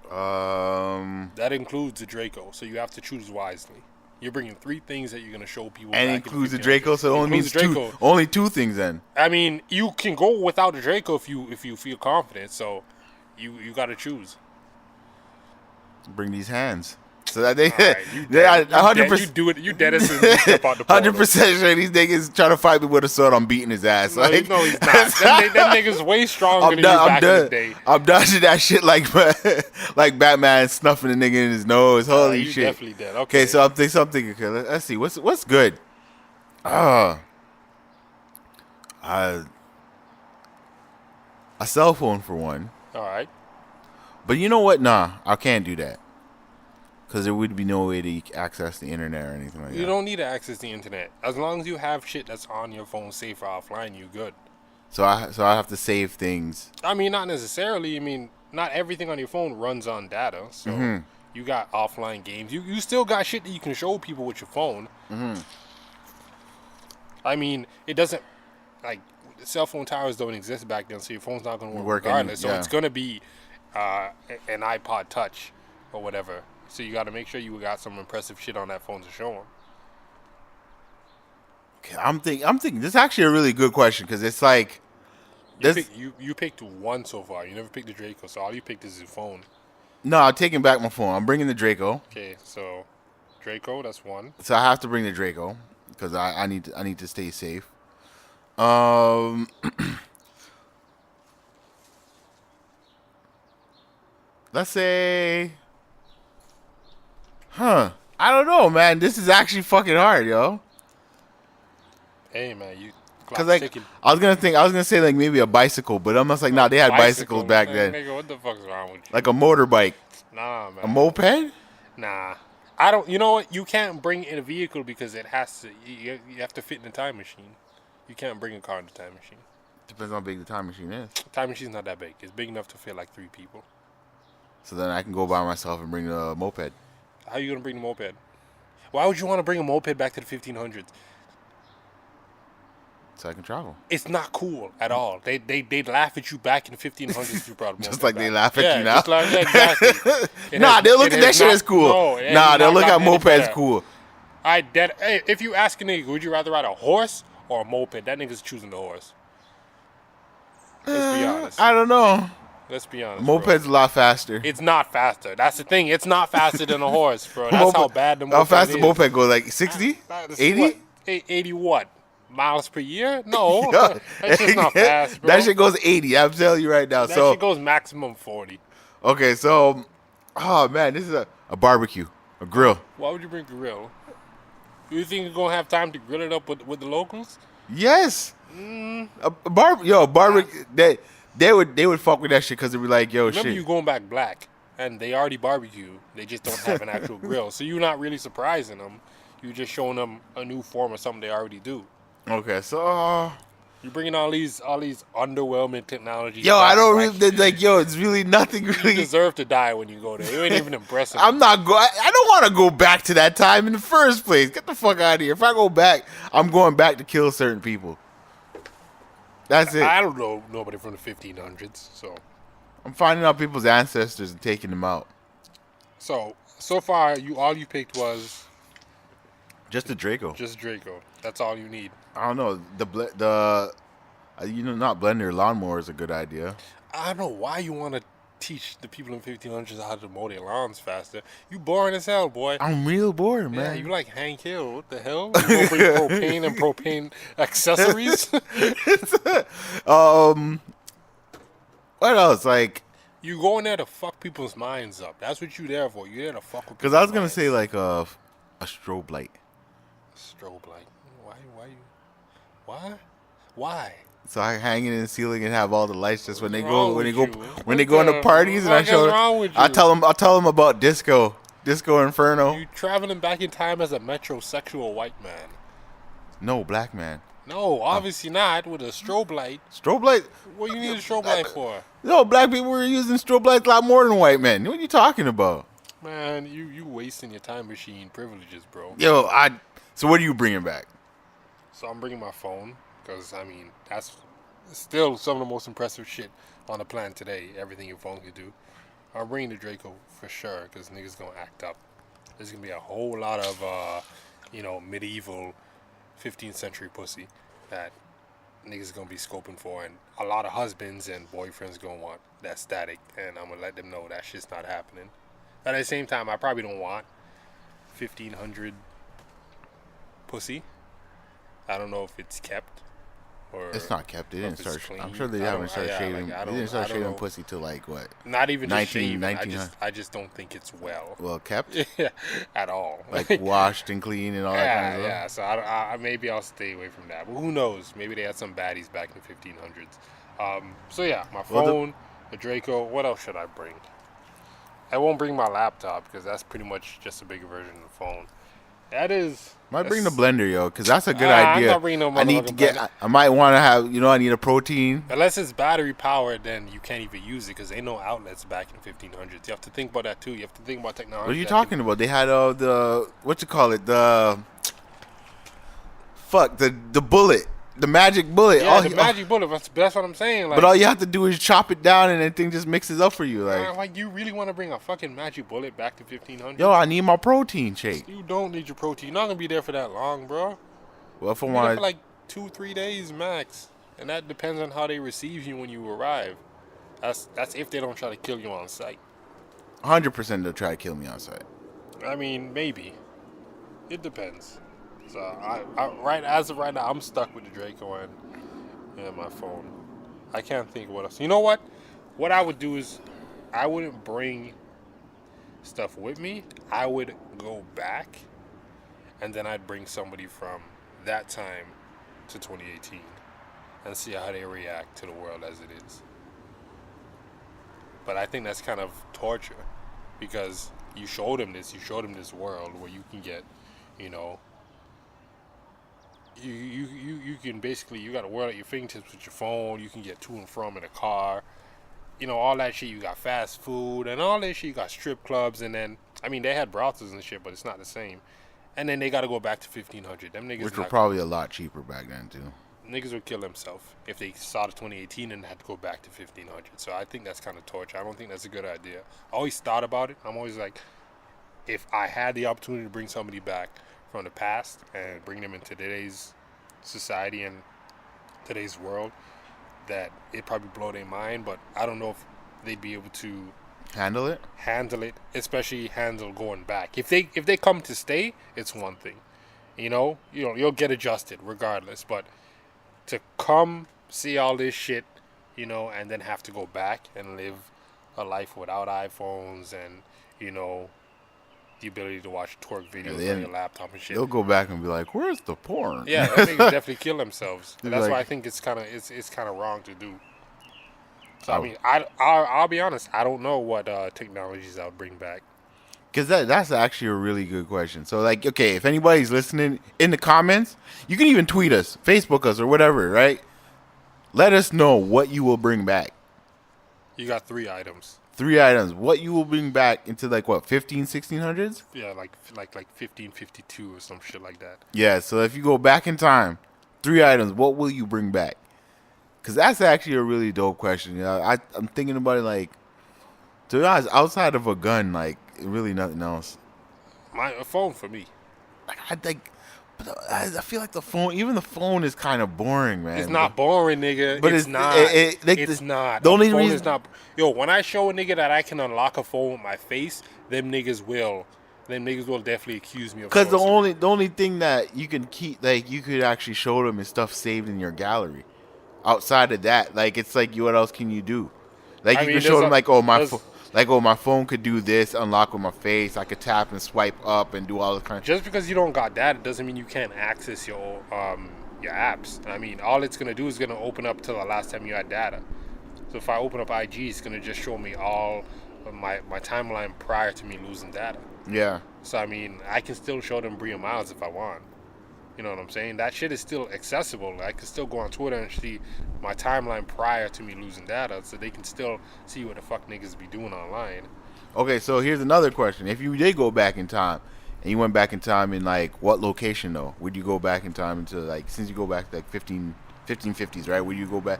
Speaker 2: That includes the Draco, so you have to choose wisely. You're bringing 3 things that you're gonna show people.
Speaker 1: And includes the Draco, so it only means only 2 things then.
Speaker 2: I mean, you can go without the Draco if you feel confident. So you got to choose.
Speaker 1: Bring these hands. So that they,
Speaker 2: right,
Speaker 1: 100%.
Speaker 2: You do it. You dead as soon as you step out the portal.
Speaker 1: 100% sure these niggas trying to fight me with a sword. I'm beating his ass.
Speaker 2: No,
Speaker 1: like,
Speaker 2: no, he's not. That nigga's way stronger than you back in the day.
Speaker 1: I'm dodging that shit like Batman snuffing a nigga in his nose. Holy
Speaker 2: you
Speaker 1: shit.
Speaker 2: Definitely dead. Okay,
Speaker 1: so I'm thinking. Okay, let's see what's good. A cell phone for one.
Speaker 2: All right.
Speaker 1: But you know what? Nah, I can't do that. Because there would be no way to access the internet or anything like that.
Speaker 2: You don't need to access the internet. As long as you have shit that's on your phone safe or offline, you good.
Speaker 1: So I have to save things.
Speaker 2: I mean, not necessarily. I mean, not everything on your phone runs on data. So you got offline games. You still got shit that you can show people with your phone. I mean, it doesn't, like, cell phone towers don't exist back then, so your phone's not going to work regardless. So it's going to be an iPod Touch or whatever. So you got to make sure you got some impressive shit on that phone to show them.
Speaker 1: Okay, I'm thinking this is actually a really good question because it's like
Speaker 2: you picked 1 so far. You never picked the Draco, so all you picked is your phone.
Speaker 1: No, I'm taking back my phone. I'm bringing the Draco.
Speaker 2: Okay, so Draco, that's 1.
Speaker 1: So I have to bring the Draco because I need to stay safe. Let's say. I don't know, man. This is actually fucking hard, yo.
Speaker 2: Hey, man,
Speaker 1: Cause like I was gonna say like maybe a bicycle, but I'm just like, nah, they had bicycles back then.
Speaker 2: Nigga, what the fuck's wrong with you?
Speaker 1: Like a motorbike.
Speaker 2: Nah, man.
Speaker 1: A moped?
Speaker 2: Nah. I don't. You know what? You can't bring in a vehicle because it has to. You have to fit in a time machine. You can't bring a car in the time machine.
Speaker 1: Depends on how big the time machine is.
Speaker 2: Time machine's not that big. It's big enough to fit like 3 people.
Speaker 1: So then I can go by myself and bring the moped.
Speaker 2: How you gonna bring the moped? Why would you want to bring a moped back to the 1500s?
Speaker 1: So I can travel.
Speaker 2: It's not cool at all. They'd laugh at you back in the 1500s if you brought a moped
Speaker 1: Just like
Speaker 2: back.
Speaker 1: they laugh at you now.
Speaker 2: Just like, exactly.
Speaker 1: Nah, they'll look at that shit as cool.
Speaker 2: No,
Speaker 1: nah, they'll look at mopeds cool.
Speaker 2: Hey, if you ask a nigga, would you rather ride a horse or a moped? That nigga's choosing the horse. Let's be honest.
Speaker 1: I don't know.
Speaker 2: Let's be honest.
Speaker 1: Moped's a lot faster.
Speaker 2: It's not faster. That's the thing. It's not faster than a horse, bro. That's how bad the moped is.
Speaker 1: How fast the moped goes? Like 60? 80?
Speaker 2: 80 what? Miles per year? No. That's just not fast, bro.
Speaker 1: That shit goes 80. I'm telling you right now.
Speaker 2: That shit goes maximum 40.
Speaker 1: Okay, so, oh man, this is a barbecue, a grill.
Speaker 2: Why would you bring a grill? You think you're going to have time to grill it up with the locals?
Speaker 1: Yes. Barbecue. They would fuck with that shit because they'd be like, yo,
Speaker 2: Remember
Speaker 1: shit.
Speaker 2: you going back black, and they already barbecue. They just don't have an actual grill. So you're not really surprising them. You're just showing them a new form of something they already do.
Speaker 1: Okay, so
Speaker 2: you're bringing all these underwhelming technologies.
Speaker 1: Yo, I don't really like. Yo, it's really nothing. Really,
Speaker 2: you deserve to die when you go there. You ain't even impressive.
Speaker 1: I'm not go. I don't want to go back to that time in the first place. Get the fuck out of here. If I go back, I'm going back to kill certain people. That's it.
Speaker 2: I don't know nobody from the 1500s, so
Speaker 1: I'm finding out people's ancestors and taking them out.
Speaker 2: So far, all you picked was
Speaker 1: just the Draco.
Speaker 2: Just Draco. That's all you need.
Speaker 1: I don't know. Not blender lawnmower is a good idea.
Speaker 2: I don't know why you want to teach the people in 1500s how to mow their lawns faster. You boring as hell, boy.
Speaker 1: I'm real bored, man.
Speaker 2: Yeah, you like Hank Hill. What the hell? You gonna bring propane and propane accessories?
Speaker 1: What else? Like,
Speaker 2: you going there to fuck people's minds up. That's what you there for. You there to fuck with people's
Speaker 1: because I was gonna
Speaker 2: minds.
Speaker 1: say like a strobe light.
Speaker 2: Strobe light. Why?
Speaker 1: So I hang it in the ceiling and have all the lights just when they go into
Speaker 2: the
Speaker 1: parties, and I tell them about Disco Inferno.
Speaker 2: You traveling back in time as a metrosexual white man?
Speaker 1: No, black man.
Speaker 2: No, obviously not with a strobe light.
Speaker 1: Strobe light?
Speaker 2: What you need a strobe light for?
Speaker 1: No, black people were using strobe lights a lot more than white men. What are you talking about?
Speaker 2: Man, you wasting your time machine privileges, bro.
Speaker 1: Yo, so what are you bringing back?
Speaker 2: So I'm bringing my phone because, I mean, that's still some of the most impressive shit on the planet today. Everything your phone can do. I'm bringing the Draco for sure because niggas gonna act up. There's gonna be a whole lot of, medieval 15th century pussy that niggas gonna be scoping for, and a lot of husbands and boyfriends gonna want that static, and I'm gonna let them know that shit's not happening. But at the same time, I probably don't want 1500 pussy. I don't know if it's kept or
Speaker 1: it's not kept. They didn't start.
Speaker 2: Clean.
Speaker 1: I'm sure they haven't started shaving.
Speaker 2: Like,
Speaker 1: they didn't start shaving pussy till like what?
Speaker 2: Not even
Speaker 1: 19,
Speaker 2: just shaving. I just don't think it's well
Speaker 1: kept
Speaker 2: at all.
Speaker 1: Like washed and clean and all that kind of stuff.
Speaker 2: Yeah, so I maybe I'll stay away from that. But who knows? Maybe they had some baddies back in the 1500s. So yeah, my phone, the Draco. What else should I bring? I won't bring my laptop because that's pretty much just a bigger version of the phone.
Speaker 1: Might bring the blender, yo, because that's a good idea.
Speaker 2: I'm not bringing no
Speaker 1: I need to I might want to have, I need a protein.
Speaker 2: Unless it's battery powered, then you can't even use it because ain't no outlets back in 1500s. You have to think about that too. You have to think about technology.
Speaker 1: What are you talking about? They had the bullet. The magic bullet.
Speaker 2: Yeah, the magic bullet. That's what I'm saying. Like,
Speaker 1: but all you have to do is chop it down, and the thing just mixes up for you.
Speaker 2: Like you really want to bring a fucking magic bullet back to 1500?
Speaker 1: Yo, I need my protein shake.
Speaker 2: You don't need your protein. You're not gonna be there for that long, bro.
Speaker 1: Well, if I
Speaker 2: want for like 2-3 days max, and that depends on how they receive you when you arrive. That's if they don't try to kill you on sight.
Speaker 1: 100% they'll try to kill me on sight.
Speaker 2: I mean, maybe. It depends. So as of right now, I'm stuck with the Draco and my phone. I can't think of what else. You know what? What I would do is I wouldn't bring stuff with me. I would go back, and then I'd bring somebody from that time to 2018. and see how they react to the world as it is. But I think that's kind of torture because you showed them this world where you can get, you know, you can basically, you got a world at your fingertips with your phone. You can get to and from in a car, you know, all that shit. You got fast food and all that shit. You got strip clubs, and then I mean they had brothels and shit, but it's not the same. And then they got to go back to 1500. Them niggas,
Speaker 1: which were probably a lot cheaper back then too.
Speaker 2: Niggas would kill themselves if they saw the 2018 and had to go back to 1500. So I think that's kind of torture. I don't think that's a good idea. I always thought about it. I'm always like, if I had the opportunity to bring somebody back from the past and bring them into today's society and today's world, that it'd probably blow their mind. But I don't know if they'd be able to
Speaker 1: handle it,
Speaker 2: especially handle going back. If they come to stay, it's one thing. You'll get adjusted regardless. But to come see all this shit, and then have to go back and live a life without iPhones and, the ability to watch twerk videos on your laptop and shit.
Speaker 1: They'll go back and be like, "Where's the porn?"
Speaker 2: Yeah, I think definitely kill themselves. And that's why I think it's kind of wrong to do. So I mean, I'll be honest. I don't know what technologies I'll bring back.
Speaker 1: Because that's actually a really good question. So, like, okay, if anybody's listening in the comments, you can even tweet us, Facebook us, or whatever, right? Let us know what you will bring back.
Speaker 2: You got 3 items.
Speaker 1: 3 items. What you will bring back into, like, what, 1600s?
Speaker 2: Yeah, like 1552 or some shit like that.
Speaker 1: Yeah, so if you go back in time, 3 items, what will you bring back? Because that's actually a really dope question. I'm thinking about it, like, to be honest, outside of a gun, like, really nothing else.
Speaker 2: A phone for me.
Speaker 1: I feel like the phone is kind of boring, man.
Speaker 2: It's not boring, nigga.
Speaker 1: But
Speaker 2: it's not. It's not.
Speaker 1: The only
Speaker 2: phone
Speaker 1: reason
Speaker 2: is not. Yo, when I show a nigga that I can unlock a phone with my face, them niggas will definitely accuse me of.
Speaker 1: Because the only thing that you can keep, like, you could actually show them is stuff saved in your gallery. Outside of that, like, it's like, what else can you do? Like, you can show them, like, my phone could do this, unlock with my face. I could tap and swipe up and do all this kind of.
Speaker 2: Just because you don't got that, it doesn't mean you can't access your apps. I mean, all it's gonna do is gonna open up till the last time you had data. So if I open up IG, it's gonna just show me all of my timeline prior to me losing data.
Speaker 1: Yeah.
Speaker 2: So I mean, I can still show them Bria Miles if I want. You know what I'm saying? That shit is still accessible. I can still go on Twitter and see my timeline prior to me losing data, so they can still see what the fuck niggas be doing online.
Speaker 1: Okay, so here's another question. If you did go back in time, and you went back in time in, like, what location, though? Would you go back in time into, like, since you go back to, like, 1550s, right? Would you go back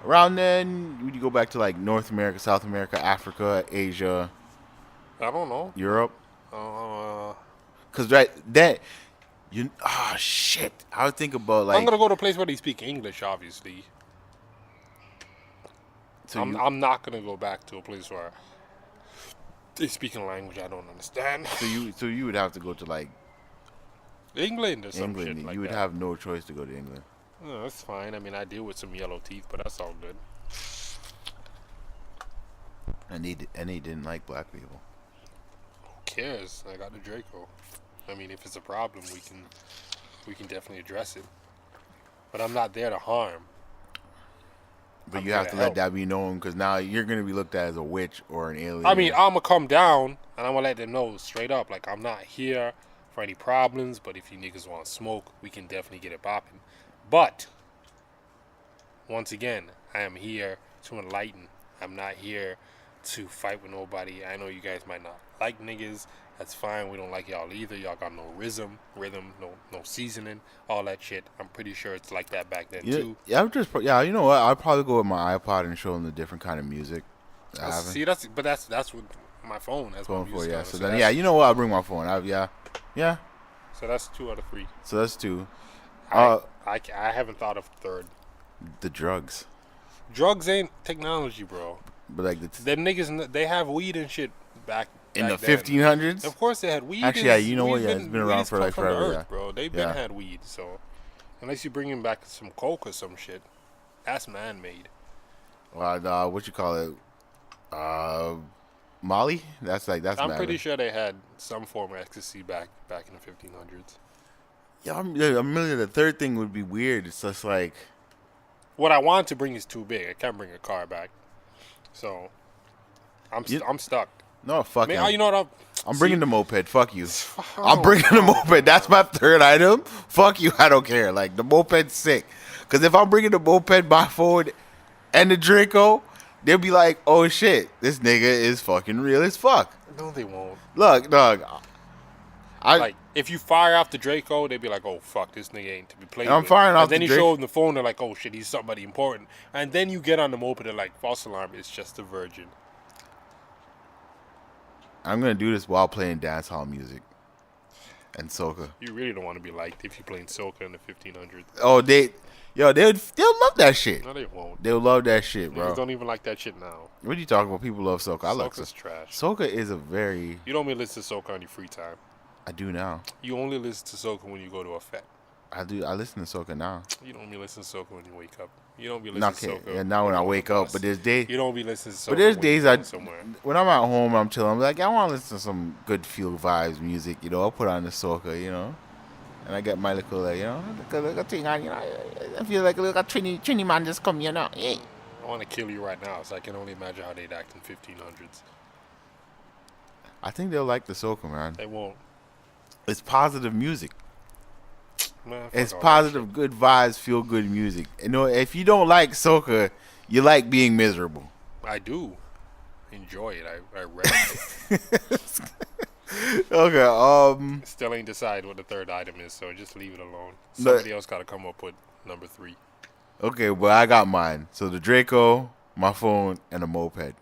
Speaker 1: around then? Would you go back to, like, North America, South America, Africa, Asia?
Speaker 2: I don't know.
Speaker 1: Europe? Because that... shit. I would think about, like...
Speaker 2: I'm going to go to a place where they speak English, obviously. So I'm not going to go back to a place where they speak a language I don't understand.
Speaker 1: So you would have to go to, like...
Speaker 2: England or some shit like that.
Speaker 1: You would have no choice to go to England.
Speaker 2: No, that's fine. I mean, I deal with some yellow teeth, but that's all good.
Speaker 1: And they didn't like black people.
Speaker 2: Who cares? I got the Draco. I mean, if it's a problem, we can definitely address it. But I'm not there to harm.
Speaker 1: But you have to let that be known, because now you're going to be looked at as a witch or an alien.
Speaker 2: I mean, I'm going to come down, and I'm going to let them know straight up, like, I'm not here for any problems, but if you niggas want to smoke, we can definitely get it popping. But, once again, I am here to enlighten. I'm not here to fight with nobody. I know you guys might not like niggas. That's fine. We don't like y'all either. Y'all got no rhythm, no seasoning, all that shit. I'm pretty sure it's like that back then too.
Speaker 1: Yeah, you know what? I'd probably go with my iPod and show them the different kind of music.
Speaker 2: See, that's what my phone has.
Speaker 1: Phone for, yeah. So then, yeah, you know what? I'll bring my phone. Yeah.
Speaker 2: So that's 2 out of 3.
Speaker 1: So that's 2.
Speaker 2: I haven't thought of third.
Speaker 1: The drugs.
Speaker 2: Drugs ain't technology, bro.
Speaker 1: But like
Speaker 2: them niggas, they have weed and shit back
Speaker 1: in the
Speaker 2: then.
Speaker 1: 1500s.
Speaker 2: Of course they had weed.
Speaker 1: Actually, yeah, you know what? Yeah, it's been around for like forever,
Speaker 2: Earth, bro. They've been had weed, so unless you bring back some coke or some shit, that's man-made.
Speaker 1: Well, what you call it? Molly? That's
Speaker 2: I'm pretty sure they had some form of ecstasy back in the 1500s.
Speaker 1: Yeah, I'm really, the third thing would be weird. It's just like,
Speaker 2: what I want to bring is too big. I can't bring a car back, so I'm stuck.
Speaker 1: No, fuck
Speaker 2: Man,
Speaker 1: him.
Speaker 2: you know what?
Speaker 1: I'm bringing the moped. Fuck you. I'm bringing the moped. That's my third item. Fuck you. I don't care. Like, the moped's sick. Because if I'm bringing the moped, my phone, and the Draco, they'll be like, oh shit, this nigga is fucking real as fuck.
Speaker 2: No, they won't.
Speaker 1: Look, dog.
Speaker 2: Like, if you fire off the Draco, they'd be like, oh fuck, this nigga ain't to be played
Speaker 1: I'm
Speaker 2: with.
Speaker 1: firing off
Speaker 2: and then
Speaker 1: the
Speaker 2: you
Speaker 1: Draco.
Speaker 2: show them the phone, they're like, oh shit, he's somebody important. And then you get on the moped, they're like, false alarm, it's just a virgin.
Speaker 1: I'm going to do this while playing dancehall music and soca.
Speaker 2: You really don't want to be liked if you're playing soca in the 1500s.
Speaker 1: Oh, they'll love that shit.
Speaker 2: No, they won't.
Speaker 1: They'll love that shit, bro.
Speaker 2: Niggas don't even like that shit now.
Speaker 1: What are you talking about? People love soca. I like
Speaker 2: Soca's trash.
Speaker 1: Soca is a very...
Speaker 2: You don't even listen to soca on your free time.
Speaker 1: I do now.
Speaker 2: You only listen to soca when you go to a fete.
Speaker 1: I do. I listen to soca now.
Speaker 2: You don't be listening to soca when you wake up. You don't be listening to soca.
Speaker 1: Yeah, now when I wake up, but there's days.
Speaker 2: You don't be listening to soca.
Speaker 1: But there's
Speaker 2: when
Speaker 1: days
Speaker 2: you're going somewhere.
Speaker 1: when I'm at home, I'm chilling. I'm like, I want to listen to some good feel vibes music. You know, I'll put on the soca. You know, and I get my little, like, you know, little thing on. You know, I feel like a little Trini man just come. You know, yeah.
Speaker 2: I want to kill you right now, so I can only imagine how they'd act in 1500s.
Speaker 1: I think they'll like the soca, man.
Speaker 2: They won't.
Speaker 1: It's positive music.
Speaker 2: Man,
Speaker 1: It's positive, good vibes, feel good music. You know, if you don't like soca, you like being miserable.
Speaker 2: I do enjoy it. I read it.
Speaker 1: Okay.
Speaker 2: Still ain't decided what the third item is, so just leave it alone. Somebody else got to come up with number 3.
Speaker 1: Okay, well, I got mine. So the Draco, my phone, and a moped.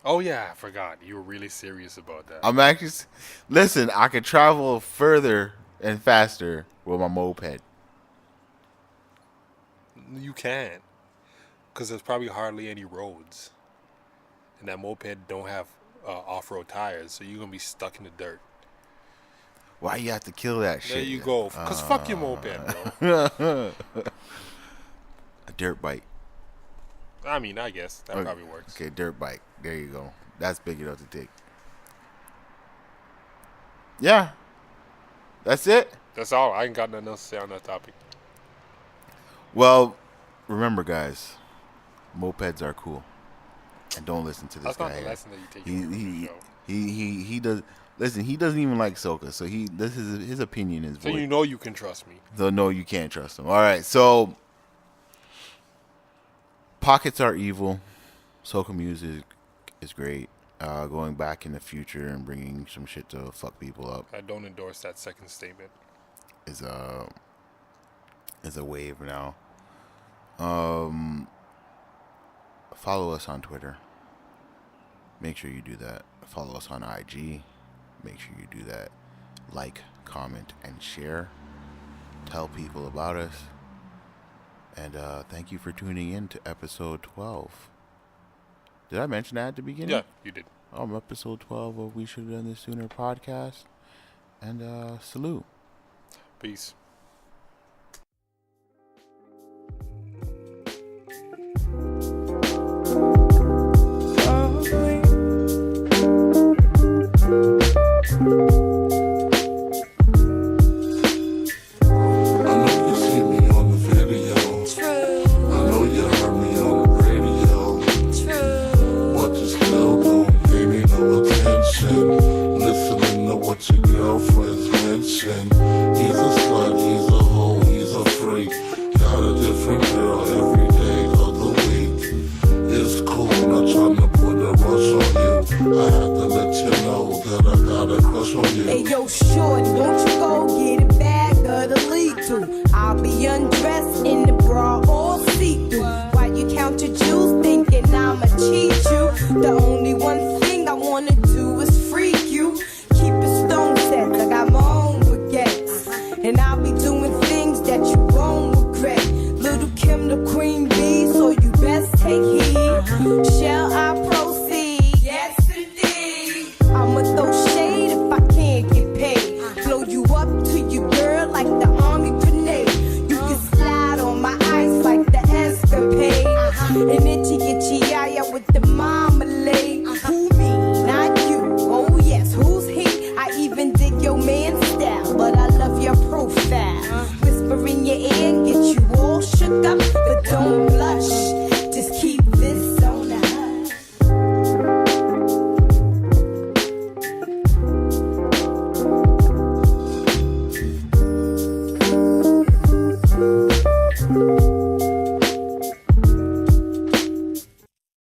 Speaker 2: Oh yeah, I forgot. You were really serious about that.
Speaker 1: I'm actually... Listen, I can travel further and faster with my moped.
Speaker 2: You can, because there's probably hardly any roads, and that moped don't have off-road tires, so you're gonna be stuck in the dirt.
Speaker 1: Why you have to kill that shit?
Speaker 2: There you go. Cause fuck your moped, bro.
Speaker 1: A dirt bike.
Speaker 2: I mean, I guess that probably works.
Speaker 1: Okay, dirt bike. There you go. That's big enough to take. Yeah. That's it.
Speaker 2: That's all. I ain't got nothing else to say on that topic.
Speaker 1: Well, remember, guys, mopeds are cool, and don't listen to this
Speaker 2: That's
Speaker 1: guy.
Speaker 2: not the
Speaker 1: here.
Speaker 2: lesson that you take from the show.
Speaker 1: He does. Listen, he doesn't even like soca, so this is his opinion is
Speaker 2: So
Speaker 1: void.
Speaker 2: you know you can trust me.
Speaker 1: So no, you can't trust him. All right, so pockets are evil. Soca music is great. Going back in the future and bringing some shit to fuck people up
Speaker 2: I don't endorse that second statement.
Speaker 1: is a wave now. Follow us on Twitter. Make sure you do that. Follow us on IG. Make sure you do that. Like, comment, and share. Tell people about us. And thank you for tuning in to episode 12. Did I mention that at the beginning?
Speaker 2: Yeah, you did.
Speaker 1: Episode 12 of We Should Have Done This Sooner podcast. And salute.
Speaker 2: Peace.